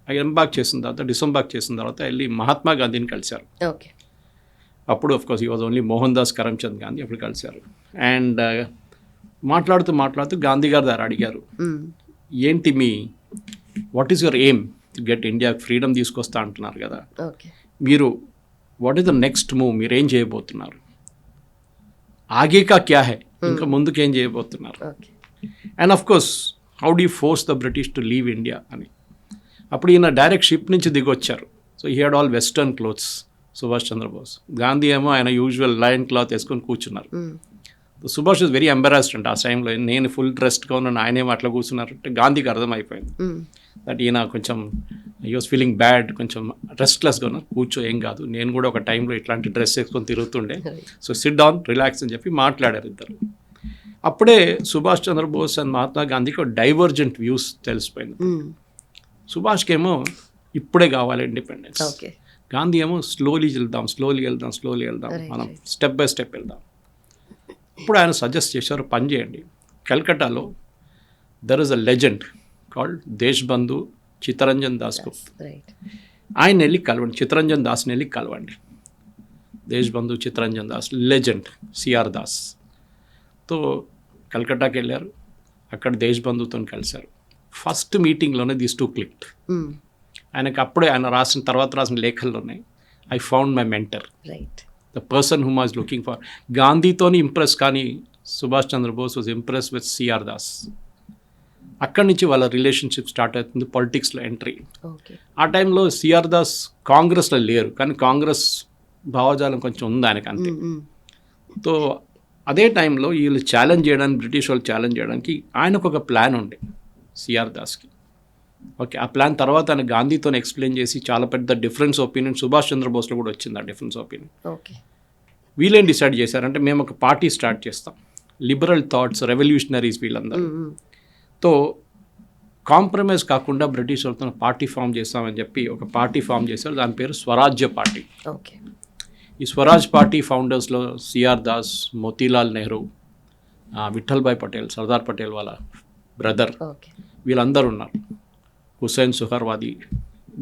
ఎంబాక్ చేసిన తర్వాత డిసెంబాక్ చేసిన తర్వాత వెళ్ళి మహాత్మా గాంధీని కలిశారు. ఓకే. అప్పుడు of course he was only Mohan Das Karamchand Gandhi అప్పుడు కలిశారు. అండ్ మాట్లాడుతూ గాంధీ గారి దగ్గర అడిగారు, ఏంటి what is your aim to get India freedom తీసుకొస్తా అంటున్నారు కదా, మీరు what is the next move, మీరు ఏం చేయబోతున్నారు, ఆగే కా క్యా హై, ఇంకా ముందుకు ఏం చేయబోతున్నారు. And of course how do force the British to leave India అని. అప్పుడు ఈయన డైరెక్ట్ షిప్ నుంచి దిగొచ్చారు. So he had all western clothes Subhash Chandrabose. Gandhi ఏమో ఆయన యూజువల్ లయన్ క్లాత్ వేసుకొని కూర్చున్నారు. సుభాష్ ఇస్ వెరీ ఎంబరాస్డ్ అంటే ఆ టైంలో, నేను ఫుల్ డ్రెస్డ్గా ఉన్నాను, ఆయనేమో అట్లా కూర్చున్నారు అంటే గాంధీకి అర్థమైపోయింది దట్ ఈయన కొంచెం హీ వాస్ ఫీలింగ్ బ్యాడ్, కొంచెం రెస్ట్లెస్గా ఉన్నారు. కూర్చో, ఏం కాదు, నేను కూడా ఒక టైంలో ఇట్లాంటి డ్రెస్ వేసుకొని తిరుగుతుండే, సో సిట్ డౌన్, రిలాక్స్ అని చెప్పి మాట్లాడారు ఇద్దరు. అప్పుడే సుభాష్ చంద్రబోస్ అండ్ మహాత్మా గాంధీకి ఒక డైవర్జెంట్ వ్యూస్ తెలిసిపోయింది. సుభాష్కి ఏమో ఇప్పుడే కావాలి ఇండిపెండెన్స్, గాంధీ ఏమో స్లోలీ వెళ్దాం, మనం స్టెప్ బై స్టెప్ వెళ్దాం. ఇప్పుడు ఆయన సజెస్ట్ చేశారు, పని చేయండి, కల్కటాలో there is a legend called Deshbandhu Chittaranjan Das Gupta. ఆయన వెళ్ళి కలవండి, చిత్తరంజన్ దాస్ని వెళ్ళి కలవండి. దేశ్బంధు చిత్తరంజన్ దాస్ లెజెండ్, సిఆర్ దాస్. తో కల్కటాకి వెళ్ళారు, అక్కడ దేశ్బంధుతో కలిశారు. ఫస్ట్ మీటింగ్లోనే దీస్ టూ క్లిక్డ్. ఆయనకి అప్పుడే ఆయన రాసిన లేఖల్లోనే I found my mentor, the person whom was looking for. గాంధీతోని ఇంప్రెస్, కానీ Subhash Chandrabose was impress with CR Das. అక్కడి నుంచి వాళ్ళ రిలేషన్షిప్ స్టార్ట్ అవుతుంది, పాలిటిక్స్లో ఎంట్రీ. ఆ టైంలో సిఆర్ దాస్ కాంగ్రెస్లో లేరు, కానీ కాంగ్రెస్ భావజాలం కొంచెం ఉంది ఆయనకి అంతే. సో అదే టైంలో వీళ్ళు ఛాలెంజ్ చేయడానికి, బ్రిటిష్ వాళ్ళు ఛాలెంజ్ చేయడానికి ఆయనకు ఒక ప్లాన్ ఉండే సిఆర్ దాస్కి. ఓకే, ఆ ప్లాన్ తర్వాత ఆయన గాంధీతో ఎక్స్ప్లెయిన్ చేసి చాలా పెద్ద డిఫరెన్స్ ఒపీనియన్ సుభాష్ చంద్రబోస్లో కూడా వచ్చింది ఆ డిఫరెన్స్ ఒపీనియన్. వీళ్ళేం డిసైడ్ చేశారంటే మేము ఒక పార్టీ స్టార్ట్ చేస్తాం, లిబరల్ థాట్స్, రెవల్యూషనరీస్ వీళ్ళందరూ. తో కాంప్రమైజ్ కాకుండా బ్రిటిష్ వాళ్ళతో పార్టీ ఫామ్ చేస్తామని చెప్పి ఒక పార్టీ ఫామ్ చేశారు, దాని పేరు స్వరాజ్య పార్టీ. ఈ స్వరాజ్ పార్టీ ఫౌండర్స్లో సిఆర్ దాస్, మోతీలాల్ నెహ్రూ, విఠల్భాయ్ పటేల్, సర్దార్ పటేల్ వాళ్ళ బ్రదర్, వీళ్ళందరూ ఉన్నారు. హుస్సేన్ సుహర్వాది,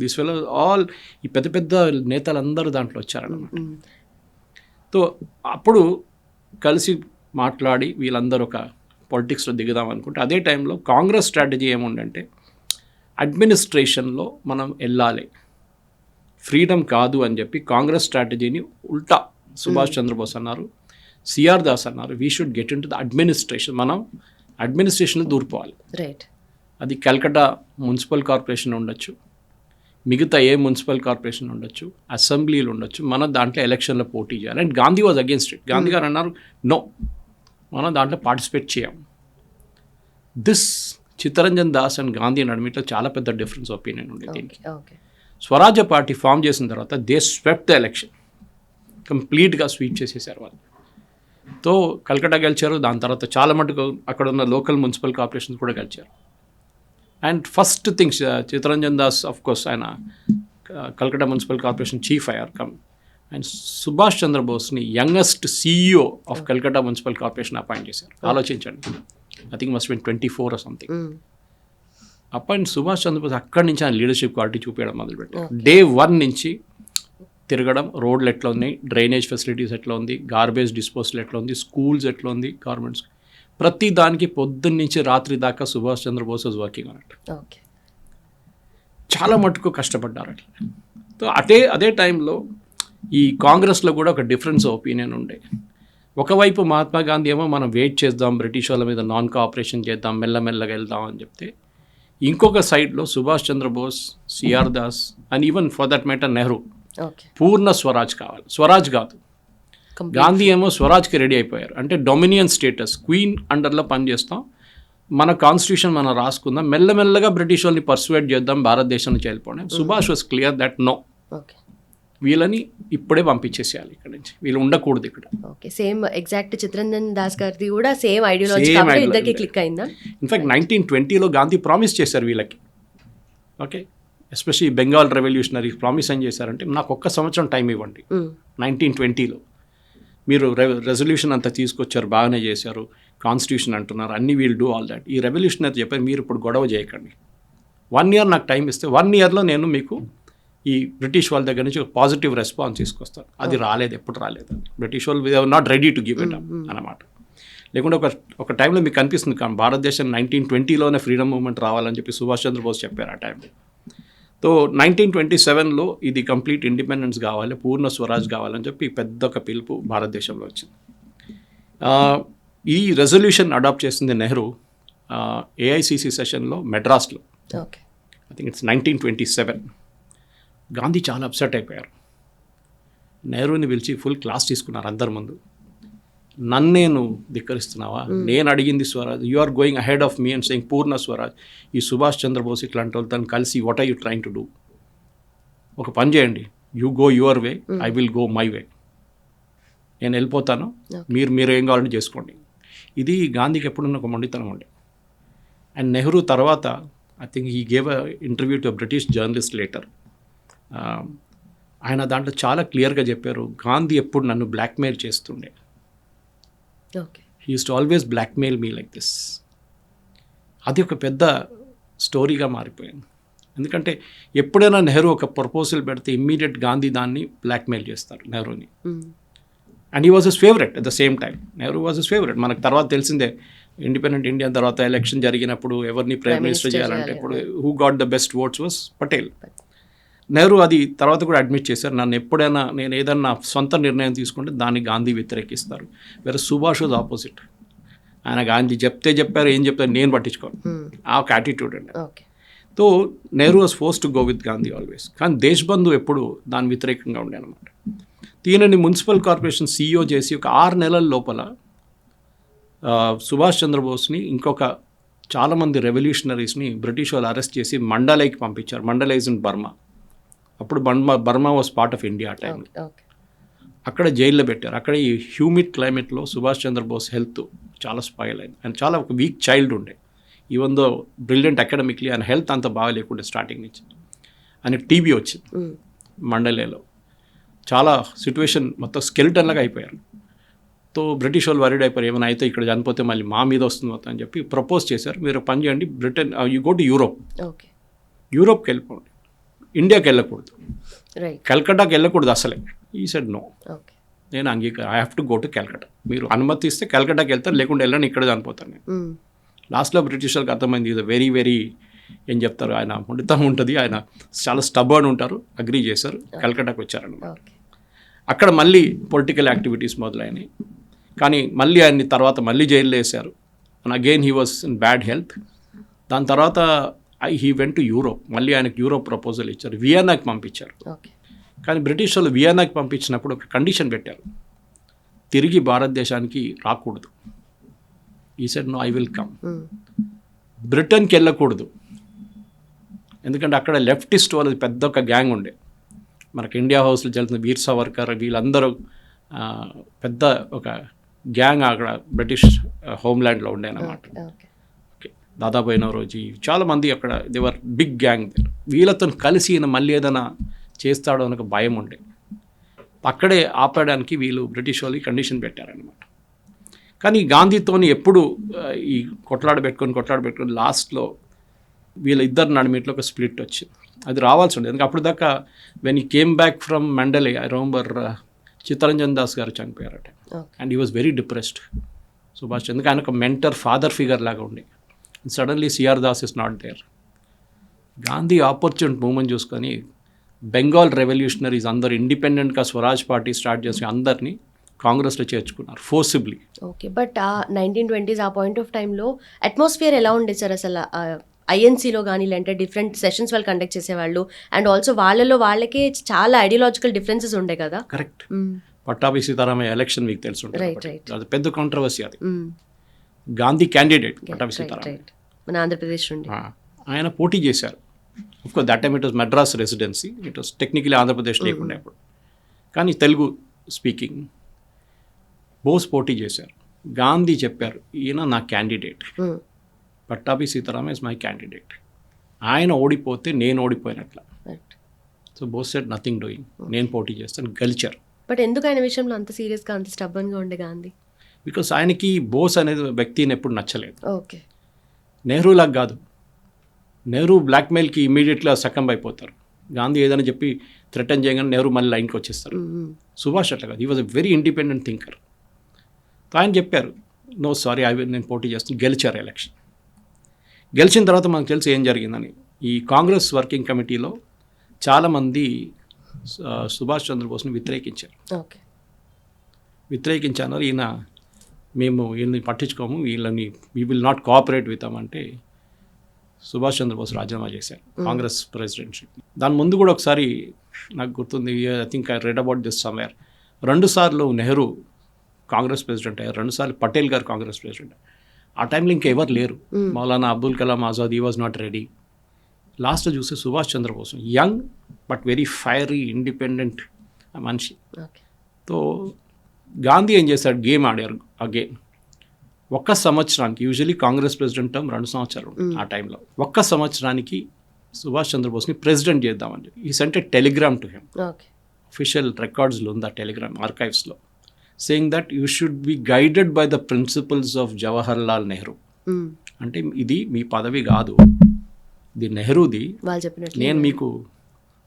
దిస్ ఫెలో ఆల్, ఈ పెద్ద పెద్ద నేతలందరూ దాంట్లో వచ్చారన్నమాట. సో అప్పుడు కలిసి మాట్లాడి వీళ్ళందరూ ఒక పాలిటిక్స్లో దిగుదాం అనుకుంటే, అదే టైంలో కాంగ్రెస్ స్ట్రాటజీ ఏముందంటే అడ్మినిస్ట్రేషన్లో మనం వెళ్ళాలి, ఫ్రీడమ్ కాదు అని చెప్పి కాంగ్రెస్ స్ట్రాటజీని ఉల్టా సుభాష్ చంద్రబోస్ అన్నారు, సిఆర్ దాస్ అన్నారు, we should get in to the administration, మనం అడ్మినిస్ట్రేషన్లో దూరిపోవాలి. అది కల్కటా మున్సిపల్ కార్పొరేషన్ ఉండొచ్చు, మిగతా ఏ మున్సిపల్ కార్పొరేషన్ ఉండొచ్చు, అసెంబ్లీలు ఉండొచ్చు, మనం దాంట్లో ఎలక్షన్లో పోటీ చేయాలి. And Gandhi was against it. Gandhi గారు అన్నారు, నో, మనం దాంట్లో పార్టిసిపేట్ చేయం. దిస్ చిత్తరంజన్ దాస్ అండ్ గాంధీ నడుమిట్లో చాలా పెద్ద డిఫరెన్స్ ఒపీనియన్ ఉండేది దీనికి. స్వరాజ్య పార్టీ ఫామ్ చేసిన తర్వాత దే స్వెప్ట్ ద ఎలక్షన్, కంప్లీట్గా స్వీప్ చేసేసారు వాళ్ళు. తో కల్కటా గెలిచారు. దాని తర్వాత చాలా మటుకు అక్కడ ఉన్న లోకల్ మున్సిపల్ కార్పొరేషన్స్ కూడా గెలిచారు. And first things Chittaranjan Das of course ఆయన కల్కటా మున్సిపల్ కార్పొరేషన్ చీఫ్ అయ్యారు. అండ్ సుభాష్ చంద్రబోస్ని youngest CEO of Calcutta municipal corporation appoint చేశారు. ఆలోచించండి, I think must been 24 or something. Appoint Subhash Chandrabose అక్కడి నుంచి ఆయన లీడర్షిప్ క్వాలిటీ చూపించడం మొదలుపెట్టారు. Day 1 నుంచి తిరగడం, రోడ్లు ఎట్లా ఉన్నాయి, డ్రైనేజ్ ఫెసిలిటీస్ ఎట్లా ఉంది, గార్బేజ్ డిస్పోజల్ ఎట్లా ఉంది, స్కూల్స్ ఎట్లా ఉంది, గవర్నమెంట్స్ ప్రతి దానికి పొద్దున్న నుంచి రాత్రి దాకా సుభాష్ చంద్రబోస్ వాజ్ వర్కింగ్ అన్నట్టు. ఓకే. చాలా మటుకు కష్టపడ్డారు అట్లా. సో అదే టైంలో ఈ కాంగ్రెస్లో కూడా ఒక డిఫరెన్స్ ఒపీనియన్ ఉండే. ఒకవైపు మహాత్మా గాంధీ ఏమో మనం వెయిట్ చేద్దాం, బ్రిటిష్ వాళ్ళ మీద నాన్ కోఆపరేషన్ చేద్దాం, మెల్లమెల్లగా వెళ్దాం అని చెప్తే, ఇంకొక సైడ్లో Subhash Chandrabose, CR Das and even for that matter Nehru Purna Swaraj కావాలి, స్వరాజ్ కాదు. గాంధీ ఏమో స్వరాజ్కి రెడీ అయిపోయారు. అంటే డొమినియన్ స్టేటస్, క్వీన్ అండర్లో పనిచేస్తాం, మన కాన్స్టిట్యూషన్ మనం రాసుకుందాం, మెల్లమెల్లగా బ్రిటిష్ వాళ్ళని పర్సువేట్ చేద్దాం, భారతదేశం నుంచి వెళ్ళిపోవడం. Subhash was clear that no, వీళ్ళని ఇప్పుడే పంపించేసేయాలి ఇక్కడ నుంచి, వీళ్ళు ఉండకూడదు ఇక్కడ. Okay. Same exact Chittaranjan Das గారిది కూడా సేమ్ ఐడియాలజీ కాబట్టి ఇద్దరికి క్లిక్ అయిందా? ఇన్ఫాక్ట్ 1920లో గాంధీ ప్రామిస్ చేశారు వీళ్ళకి. Okay, especially Bengal revolutionary promise ఏం చేశారంటే, నాకు 1 సంవత్సరం టైం ఇవ్వండి. 1920లో మీరు రెజల్యూషన్ అంతా తీసుకొచ్చారు, బాగానే చేశారు, కాన్స్టిట్యూషన్ అంటున్నారు, అన్ని వీల్ డూ ఆల్ దాట్. ఈ రెవల్యూషన్ అయితే చెప్పారు, మీరు ఇప్పుడు గొడవ చేయకండి, 1 year నాకు టైం ఇస్తే 1 yearలో నేను మీకు ఈ బ్రిటిష్ వాళ్ళ దగ్గర నుంచి ఒక పాజిటివ్ రెస్పాన్స్ తీసుకొస్తాను. అది రాలేదు, ఎప్పుడు రాలేదు. బ్రిటిష్ వాళ్ళు we are not ready to give it up అన్నమాట. లేకుంటే ఒక టైంలో మీకు కనిపిస్తుంది కానీ భారతదేశం 1920లోనే ఫ్రీడమ్ మూవ్మెంట్ రావాలని చెప్పి సుభాష్ చంద్రబోస్ చెప్పారు ఆ టైంలో. సో 1927లో ఇది కంప్లీట్ ఇండిపెండెన్స్ కావాలి, పూర్ణ స్వరాజ్ కావాలని చెప్పి పెద్ద ఒక పిలుపు భారతదేశంలో వచ్చింది. ఈ రెజల్యూషన్ అడాప్ట్ చేసింది నెహ్రూ AICC సెషన్లో మెడ్రాస్లో. Okay. I think it's 1927. Gandhi చాలా అప్సెట్ అయిపోయారు. నెహ్రూని పిలిచి ఫుల్ క్లాస్ తీసుకున్నారు అందరి ముందు. నన్నేను ధిక్కరిస్తున్నావా, నేను అడిగింది Swaraj, you are going ahead of me and saying Purna Swaraj. ఈ సుభాష్ చంద్రబోస్ ఇట్లాంటి వాళ్ళతో కలిసి what are you trying to do? ఒక పని చేయండి, you go your way, I will go my way. నేను వెళ్ళిపోతాను, మీరు ఏం కావాలంటే చేసుకోండి. ఇది గాంధీకి ఎప్పుడున్న ఒక మొండితనం ఉండే. అండ్ నెహ్రూ తర్వాత I think he gave a interview to British journalist later. ఆయన దాంట్లో చాలా క్లియర్గా చెప్పారు, గాంధీ ఎప్పుడు నన్ను బ్లాక్మెయిల్ చేస్తుండే. He use to always blackmail me like this. అది ఒక పెద్ద స్టోరీగా మారిపోయింది. ఎందుకంటే ఎప్పుడైనా నెహ్రూ ఒక ప్రపోజల్ పెడితే ఇమ్మీడియట్ గాంధీ దాన్ని బ్లాక్మెయిల్ చేస్తారు నెహ్రూని. And he was his favourite at the same time. Nehru was his favourite. మనకు తర్వాత తెలిసిందే, ఇండిపెండెంట్ ఇండియా తర్వాత ఎలక్షన్ జరిగినప్పుడు ఎవరిని ప్రైమ్ మినిస్టర్ చేయాలంటే ఇప్పుడు who got the best votes was Patel. Nehru అది తర్వాత కూడా అడ్మిట్ చేశారు, నన్ను ఎప్పుడైనా నేను ఏదన్నా సొంత నిర్ణయం తీసుకుంటే దాన్ని గాంధీ వ్యతిరేకిస్తారు. వేరే సుభాష్ వాజ్ ఆపోజిట్. ఆయన గాంధీ చెప్పారు, ఏం చెప్తారు నేను పట్టించుకోను, ఆ ఒక యాటిట్యూడ్ అండి. So Nehru was force to go with Gandhi always. కానీ దేశబంధు ఎప్పుడు దాని వ్యతిరేకంగా ఉండే అనమాట. దీనిని మున్సిపల్ కార్పొరేషన్ CEO చేసి ఒక 6 నెలల లోపల సుభాష్ చంద్రబోస్ని ఇంకొక చాలామంది రెవల్యూషనరీస్ని బ్రిటిష్ వాళ్ళు అరెస్ట్ చేసి మండలైకి పంపించారు. మండలైజ్ ఇన్ బర్మా. అప్పుడు Burma was part of India ఆ టైంలో. అక్కడ జైల్లో పెట్టారు. అక్కడ ఈ హ్యూమిడ్ క్లైమేట్లో సుభాష్ చంద్రబోస్ హెల్త్ చాలా స్పాయిల్ అయింది. ఆయన చాలా ఒక వీక్ చైల్డ్ ఉండే, ఈవెన్ దో బ్రిలియంట్ అకాడమిక్లీ, ఆయన హెల్త్ అంత బాగా లేకుండే స్టార్టింగ్ నుంచి. ఆయనకు TB వచ్చింది మండలేలో. చాలా సిచ్యువేషన్ మొత్తం స్కెలిటన్ లాగా అయిపోయారు. తో బ్రిటిష్ వాళ్ళు వరీడ్ అయిపోయారు, ఏమైనా అయితే ఇక్కడ చనిపోతే మళ్ళీ మా మీద వస్తుంది మొత్తం అని చెప్పి ప్రపోజ్ చేశారు, మీరు పని చేయండి, Britain you go to Europe, యూరోప్కి వెళ్ళిపోండి, ఇండియాకి వెళ్ళకూడదు, కల్కటాకి వెళ్ళకూడదు అసలే. ఈ సెడ్ నో, నేను I have to go to Calcutta. మీరు అనుమతి ఇస్తే కల్కటాకి వెళ్తాను, లేకుంటే వెళ్ళండి, ఇక్కడ చనిపోతాను నేను. లాస్ట్లో బ్రిటిష్ వాళ్ళకి అర్థమైంది, ఇది వెరీ వెరీ ఏం చెప్తారు, ఆయన మొండితనం ఉంటుంది, ఆయన చాలా స్టబర్న్ ఉంటారు. అగ్రీ చేశారు, కల్కటాకి వచ్చారన్నమాట. అక్కడ మళ్ళీ పొలిటికల్ యాక్టివిటీస్ మొదలైనవి. కానీ మళ్ళీ ఆయన్ని తర్వాత మళ్ళీ జైల్లో వేశారు. And again he was in bad health. దాని తర్వాత హీ వెంట్ టు యూరోప్. మళ్ళీ ఆయనకు యూరోప్ ప్రపోజల్ ఇచ్చారు, వియన్నాకి పంపించారు. కానీ బ్రిటిష్ వాళ్ళు వియన్నాకి పంపించినప్పుడు ఒక కండిషన్ పెట్టారు, తిరిగి భారతదేశానికి రాకూడదు. He said no, I will come. బ్రిటన్కి వెళ్ళకూడదు, ఎందుకంటే అక్కడ లెఫ్టిస్ట్ వాళ్ళది పెద్ద ఒక గ్యాంగ్ ఉండే. మనకి ఇండియా హౌస్లో జరుగుతున్న వీర్ సావర్కర్ వీళ్ళందరూ పెద్ద ఒక గ్యాంగ్ అక్కడ బ్రిటిష్ హోమ్ల్యాండ్లో ఉండేనమాట. ఓకే. ఓకే, దాదాపు రోజు చాలామంది అక్కడ దేవర్ బిగ్ గ్యాంగ్. వీళ్ళతో కలిసి ఈయన మళ్ళీ ఏదైనా చేస్తాడో అని ఒక భయం ఉండే. అక్కడే ఆపడానికి వీళ్ళు బ్రిటిష్ వాళ్ళు కండిషన్ పెట్టారనమాట. కానీ గాంధీతోని ఎప్పుడు ఈ కొట్లాడ పెట్టుకొని లాస్ట్లో వీళ్ళ ఇద్దరు నడిమిట్లో ఒక స్ప్లిట్ వచ్చింది. అది రావాల్సి ఉండేది. ఎందుకంటే అప్పుడు దాకా when he came back from Mandalay, I remember Chittaranjan Das garu చనిపోయారట. And he was very depressed. Subhash Chandra ఆయన ఒక మెంటర్, ఫాదర్ ఫిగర్ లాగా ఉండే. Suddenly CR Das is not there. Gandhi opportunity moment చూసుకొని బెంగాల్ రెవల్యూషనరీస్ అందరు ఇండిపెండెంట్గా స్వరాజ్ పార్టీ స్టార్ట్ చేసి అందరినీ కాంగ్రెస్లో చేర్చుకున్నారు ఫోర్సిబ్లీ. ఓకే. బట్ ఆ 1920s ఆ పాయింట్ ఆఫ్ టైంలో అట్మాస్ఫియర్ ఎలా ఉండేది సార్ అసలు? ఐఎన్సీలో కానీ లేదంటే డిఫరెంట్ సెషన్స్ వాళ్ళు కండక్ట్ చేసేవాళ్ళు, అండ్ ఆల్సో వాళ్ళకే చాలా ఐడియాలజికల్ డిఫరెన్సెస్ ఉండే కదా. కరెక్ట్. పట్టాభి సీతారామయ్య ఎలక్షన్ మీకు తెలుసు ఉంటుంది, అది పెద్ద కాంట్రవర్సీ. అది గాంధీ క్యాండిడేట్ పట్టాభి సీతారామయ్య, మన ఆంధ్రప్రదేశ్ నుండి. ఆయన పోటీ చేశారు. Of course that time it was Madras residency, it was technically Andhra Pradesh లేకుండా ఇప్పుడు, కానీ తెలుగు స్పీకింగ్. బోస్ పోటీ చేశారు. గాంధీ చెప్పారు ఈయన నా candidate, Pattabhi Sitaramayya is my candidate. ఆయన ఓడిపోతే నేను ఓడిపోయినట్ల. So Bose said nothing doing, నేను పోటీ చేస్తాను, గెలిచారు. బట్ ఎందుకు ఆయన విషయంలో అంత సీరియస్గా అంత స్టబ్బన్గా ఉండే గాంధీ? బికాస్ ఆయనకి బోస్ అనేది వ్యక్తిని ఎప్పుడు నచ్చలేదు. ఓకే. నెహ్రూలాగా కాదు. నెహ్రూ బ్లాక్మెయిల్కి ఇమీడియట్గా సకంబ్ అయిపోతారు. గాంధీ ఏదైనా చెప్పి థ్రెటన్ చేయగానే నెహ్రూ మళ్ళీ లైన్కి వచ్చేస్తారు. సుభాష్ అట్లా కాదు, he was a very independent thinker. ఆయన చెప్పారు నో సారీ నేను పోటీ చేస్తాను, గెలిచారు ఎలక్షన్. గెలిచిన తర్వాత మనకు తెలిసి ఏం జరిగిందని, ఈ కాంగ్రెస్ వర్కింగ్ కమిటీలో చాలామంది సుభాష్ చంద్రబోస్ని వ్యతిరేకించారు. ఓకే. వ్యతిరేకించారు. ఈయన మేము వీళ్ళని పట్టించుకోము, వీళ్ళని we will not cooperate with అంటే సుభాష్ చంద్రబోస్ రాజీనామా చేశారు కాంగ్రెస్ ప్రెసిడెంట్షిప్. దాని ముందు కూడా ఒకసారి నాకు గుర్తుంది, I think I read about this somewhere, 2 సార్లు నెహ్రూ కాంగ్రెస్ ప్రెసిడెంట్ అయ్యారు, 2 సార్లు పటేల్ గారు కాంగ్రెస్ ప్రెసిడెంట్. ఆ టైంలో ఇంకెవరు లేరు. మౌలానా అబ్దుల్ కలాం ఆజాద్, ఈ వాజ్ నాట్ రెడీ. లాస్ట్లో చూస్తే Subhash Chandrabose, young but very fiery independent మనిషి. సో గాంధీ ఏం చేశాడు, గేమ్ ఆడారు. ఆ గేమ్ 1 సంవత్సరానికి, యూజువలీ కాంగ్రెస్ ప్రెసిడెంట్ టర్మ్ 2 సంవత్సరాలు, ఆ టైంలో 1 సంవత్సరానికి సుభాష్ చంద్రబోస్ని ప్రెసిడెంట్ చేద్దామని చెప్పి he sent a telegram to him. Official రికార్డ్స్లో ఉంది ఆ టెలిగ్రామ్, ఆర్కైవ్స్లో, saying that you should be guided by the principles of Jawaharlal Nehru. అంటే ఇది మీ పదవి కాదు, ఇది నెహ్రూది, నేను మీకు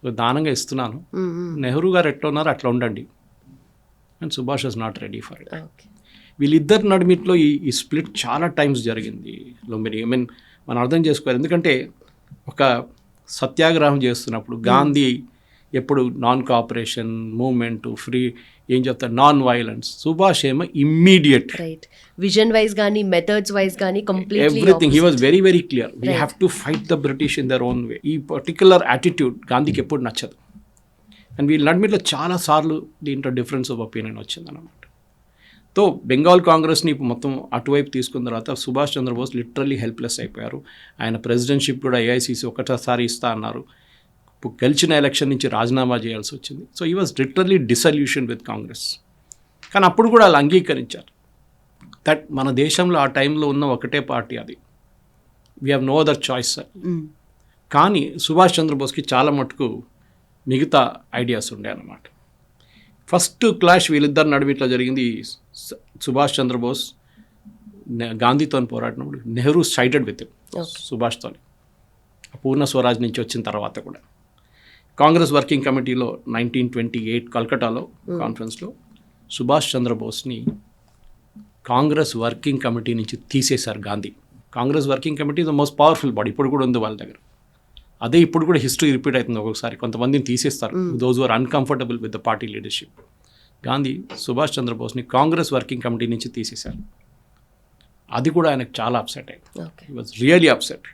దానంగా ఇస్తున్నాను, నెహ్రూ గారు ఎట్లా ఉన్నారో అట్లా ఉండండి. And Subhash was not ready for it. వీళ్ళిద్దరు నడిమిట్లో ఈ స్ప్లిట్ చాలా టైమ్స్ జరిగింది లుంబిని. ఐ మీన్ మనం అర్థం చేసుకోవాలి, ఎందుకంటే ఒక సత్యాగ్రహం చేస్తున్నప్పుడు గాంధీ ఎప్పుడు నాన్ కోఆపరేషన్ మూవ్మెంట్, ఫ్రీ ఏం చెప్తారు, నాన్ వైలెన్స్. సుభాష్ ఏమో ఇమ్మీడియట్, రైట్, విజన్ వైజ్ కానీ మెథడ్స్ వైజ్ కానీ completely everything. He was very very clear, we have to fight the British in their own way. ఈ పర్టికులర్ యాటిట్యూడ్ గాంధీకి ఎప్పుడు నచ్చదు. And వీళ్ళ నడిమిట్లో చాలాసార్లు దీంట్లో డిఫరెన్స్ ఆఫ్ ఒపీనియన్ వచ్చిందన్నమాట. తో బెంగాల్ కాంగ్రెస్ని మొత్తం అటువైపు తీసుకున్న తర్వాత సుభాష్ చంద్రబోస్ లిటరల్లీ హెల్ప్లెస్ అయిపోయారు. ఆయన ప్రెసిడెంట్షిప్ కూడా ఏఐసిసి ఒకసారి ఇస్తా అన్నారు. గెలిచిన ఎలక్షన్ నుంచి రాజీనామా చేయాల్సి వచ్చింది. సో ఈ was literally dissolution with Congress. కానీ అప్పుడు కూడా వాళ్ళు అంగీకరించారు దట్ మన దేశంలో ఆ టైంలో ఉన్న ఒకటే పార్టీ, అది we have no other choice. కానీ సుభాష్ చంద్రబోస్కి చాలా మటుకు మిగతా ఐడియాస్ ఉండే అన్నమాట. ఫస్ట్ క్లాష్ వీళ్ళిద్దరు నడిమిట్లో జరిగింది. సుభాష్ చంద్రబోస్ గాంధీతో పోరాడినప్పుడు నెహ్రూ సైడెడ్ విత్ సుభాష్తో. పూర్ణ స్వరాజ్ నుంచి వచ్చిన తర్వాత కూడా కాంగ్రెస్ వర్కింగ్ కమిటీలో 1928 కల్కటాలో కాన్ఫరెన్స్లో సుభాష్ చంద్రబోస్ని కాంగ్రెస్ వర్కింగ్ కమిటీ నుంచి తీసేశారు Gandhi. Congress working committee the most powerful body, ఇప్పుడు కూడా ఉంది వాళ్ళ దగ్గర. అదే ఇప్పుడు కూడా హిస్టరీ రిపీట్ అవుతుంది ఒక్కొక్కసారి, కొంతమందిని తీసేస్తారు those are uncomfortable with the party leadership. Gandhi Subhash చంద్రబోస్ని కాంగ్రెస్ వర్కింగ్ కమిటీ నుంచి తీసేశారు. అది కూడా ఆయనకు చాలా అప్సెట్ అయింది. He was really upset.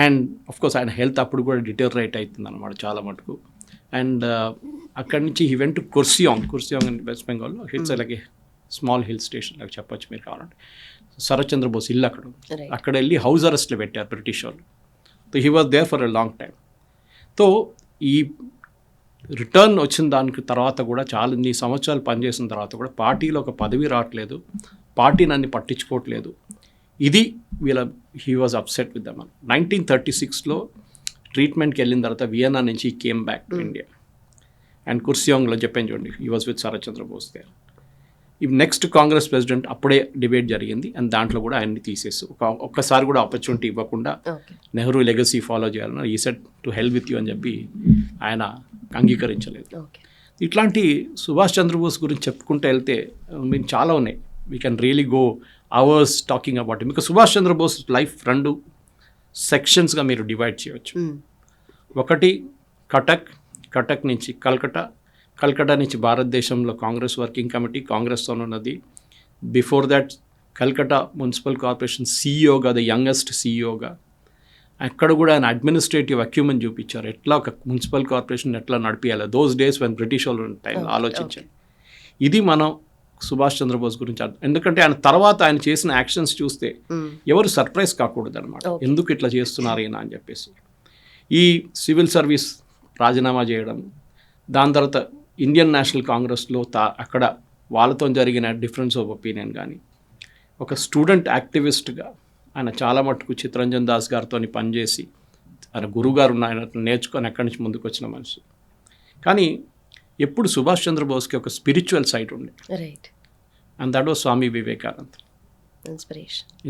And of course ఆయన హెల్త్ అప్పుడు కూడా డిటోరియేట్ అవుతుంది అన్నమాట చాలా మటుకు. అండ్ అక్కడి నుంచి he went to Kurseong in West Bengal. It's అలాగే స్మాల్ హిల్ స్టేషన్ లాగా చెప్పొచ్చు మీరు కావాలంటే. శరత్ చంద్రబోస్ ఇల్లు అక్కడ వెళ్ళి హౌస్ అరెస్ట్లో పెట్టారు బ్రిటిష్ వాళ్ళు. So he was there for a long time. So ఈ రిటర్న్ వచ్చిన దానికి తర్వాత కూడా చాలా ఇన్ని సంవత్సరాలు పనిచేసిన తర్వాత కూడా పార్టీలో ఒక పదవి రావట్లేదు, పార్టీ నన్ను పట్టించుకోవట్లేదు. ఇది he was upset with them. 1936లో ట్రీట్మెంట్కి వెళ్ళిన తర్వాత వియన్నా నుంచి came back to India and కుర్సియోంగ్లో చెప్పాను చూడండి, he was with Sarat Chandra Bose there. ఈ నెక్స్ట్ కాంగ్రెస్ ప్రెసిడెంట్ అప్పుడే డిబేట్ జరిగింది అండ్ దాంట్లో కూడా ఆయన్ని తీసేసి ఒక్కసారి కూడా ఆపర్చునిటీ ఇవ్వకుండా నెహ్రూ లెగసీ ఫాలో చేయాలని ఈ set to help with you అని చెప్పి ఆయన అంగీకరించలేదు. ఇట్లాంటి సుభాష్ చంద్రబోస్ గురించి చెప్పుకుంటూ వెళ్తే మేము చాలా ఉన్నాయి. We can really go hours talking about it. మీకు సుభాష్ చంద్రబోస్ లైఫ్ 2 సెక్షన్స్గా మీరు డివైడ్ చేయవచ్చు. ఒకటి కటక్ నుంచి కల్కటా నుంచి భారతదేశంలో కాంగ్రెస్ వర్కింగ్ కమిటీ కాంగ్రెస్తో ఉన్నది. Before that Calcutta municipal corporation సీఈఓగా, ద యంగెస్ట్ సీఈఓగా. అక్కడ కూడా ఆయన అడ్మినిస్ట్రేటివ్ అక్యూమెన్ చూపించారు, ఎట్లా ఒక మున్సిపల్ కార్పొరేషన్ ఎట్లా నడిపించాలి. దోస్ డేస్ వెన్ బ్రిటిష్ వాళ్ళు టైంలో ఆలోచించారు. ఇది మనం సుభాష్ చంద్రబోస్ గురించి ఎందుకంటే ఆయన తర్వాత ఆయన చేసిన యాక్షన్స్ చూస్తే ఎవరు సర్ప్రైజ్ కాకూడదు అనమాట, ఎందుకు ఇట్లా చేస్తున్నారు ఈయన అని చెప్పేసి. ఈ సివిల్ సర్వీస్ రాజీనామా చేయడం, దాని తర్వాత ఇండియన్ నేషనల్ కాంగ్రెస్లో అక్కడ వాళ్ళతో జరిగిన డిఫరెన్స్ ఆఫ్ ఒపీనియన్ కానీ, ఒక స్టూడెంట్ యాక్టివిస్ట్గా ఆయన చాలా మటుకు చిత్తరంజన్ దాస్ గారితో పనిచేసి ఆయన గురువుగారు ఆయన నేర్చుకొని అక్కడి నుంచి ముందుకు వచ్చిన మనిషి. కానీ ఎప్పుడు సుభాష్ చంద్రబోస్కి ఒక స్పిరిచువల్ సైడ్ ఉండే, and that was Swamy Vivekanand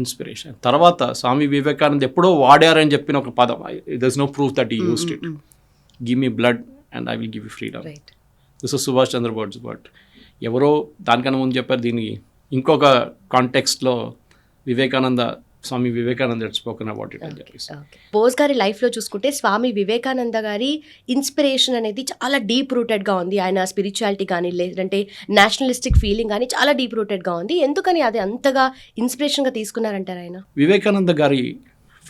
inspiration. తర్వాత స్వామి వివేకానంద్ ఎప్పుడో వాడారని చెప్పిన ఒక పదం, there is no proof that he used it, give me blood and I will give you freedom. This is Subhash Chandrabose word. ఎవరో దానికన్నా ముందు చెప్పారు దీన్ని ఇంకొక కాంటెక్స్ట్లో Swami Vivekananda spoken about it అని చెప్పేసి. బోస్ గారి లైఫ్లో చూసుకుంటే స్వామి వివేకానంద గారి ఇన్స్పిరేషన్ అనేది చాలా డీప్ రూటెడ్గా ఉంది. ఆయన స్పిరిచువాలిటీ కానీ లేదంటే నేషనలిస్టిక్ ఫీలింగ్ కానీ చాలా డీప్ రూటెడ్గా ఉంది. ఎందుకని అది అంతగా ఇన్స్పిరేషన్గా తీసుకున్నారంటారు ఆయన? వివేకానంద గారి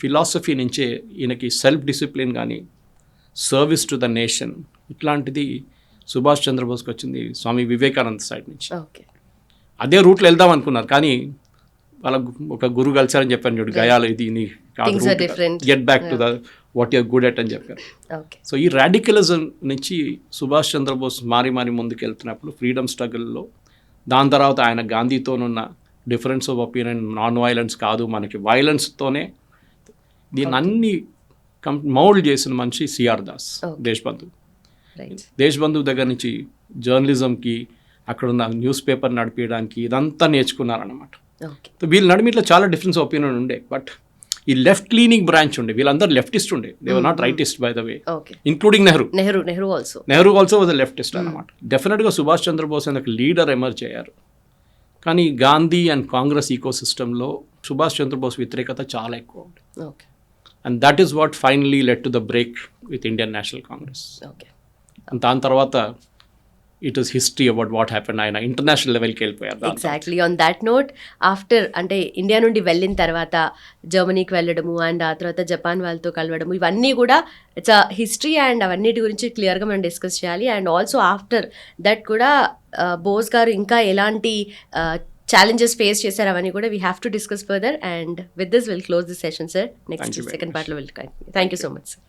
ఫిలాసఫీ నుంచే ఈయనకి సెల్ఫ్ డిసిప్లిన్ కానీ సర్వీస్ టు ద నేషన్ ఇట్లాంటిది సుభాష్ చంద్రబోస్కి వచ్చింది స్వామి వివేకానంద సైడ్ నుంచి. అదే రూట్లో వెళ్దాం అనుకున్నారు కానీ వాళ్ళ ఒక గురువు కలిసారని చెప్పాను చూడు, గయాలు ఇది get back to the what you're good at అని చెప్పారు. సో ఈ రాడికలిజం నుంచి సుభాష్ చంద్రబోస్ మారి ముందుకు వెళ్తున్నప్పుడు ఫ్రీడమ్ స్ట్రగుల్లో, దాని తర్వాత ఆయన గాంధీతోనున్న difference of opinion, non violence కాదు మనకి వైలెన్స్తోనే దీన్ని అన్ని మౌల్డ్ చేసిన మనిషి సిఆర్ దాస్ దేశబంధు దగ్గర నుంచి జర్నలిజంకి అక్కడున్న న్యూస్ పేపర్ నడిపించడానికి ఇదంతా నేర్చుకున్నారన్నమాట. వీళ్ళ నడిమిట్లో చాలా డిఫరెన్స్ ఒపీనియన్ ఉండే, బట్ ఈ లెఫ్ట్ లీనింగ్ బ్రాంచ్ ఉండే, వీళ్ళందరూ లెఫ్టిస్ట్ ఉండే, they were not rightist by the way, including Nehru also was a leftist అనమాట. డెఫినెట్గా సుభాష్ చంద్రబోస్ అనే ఒక లీడర్ ఎమర్జ్ అయ్యారు. కానీ గాంధీ అండ్ కాంగ్రెస్ ఈకో సిస్టంలో సుభాష్ చంద్రబోస్ వ్యతిరేకత చాలా ఎక్కువ ఉంది. And that is what finally led to the break with Indian national Congress. దాని తర్వాత it is history about what happen. ఆయన ఇంటర్నేషనల్ లెవెల్కి వెళ్ళిపోయారు. Exactly on that note, after అంటే ఇండియా నుండి వెళ్ళిన తర్వాత జర్మనీకి వెళ్ళడము అండ్ ఆ తర్వాత జపాన్ వాళ్ళతో కలవడము, ఇవన్నీ కూడా ఇట్స్ అ హిస్టరీ అండ్ అవన్నిటి గురించి క్లియర్గా మనం డిస్కస్ చేయాలి. అండ్ ఆల్సో ఆఫ్టర్ దట్ కూడా బోస్ గారు ఇంకా ఎలాంటి ఛాలెంజెస్ ఫేస్ చేశారు అవన్నీ కూడా we have to discuss further. And with this will close this session sir. Next second పార్ట్లో will continue. Thank you so much sir.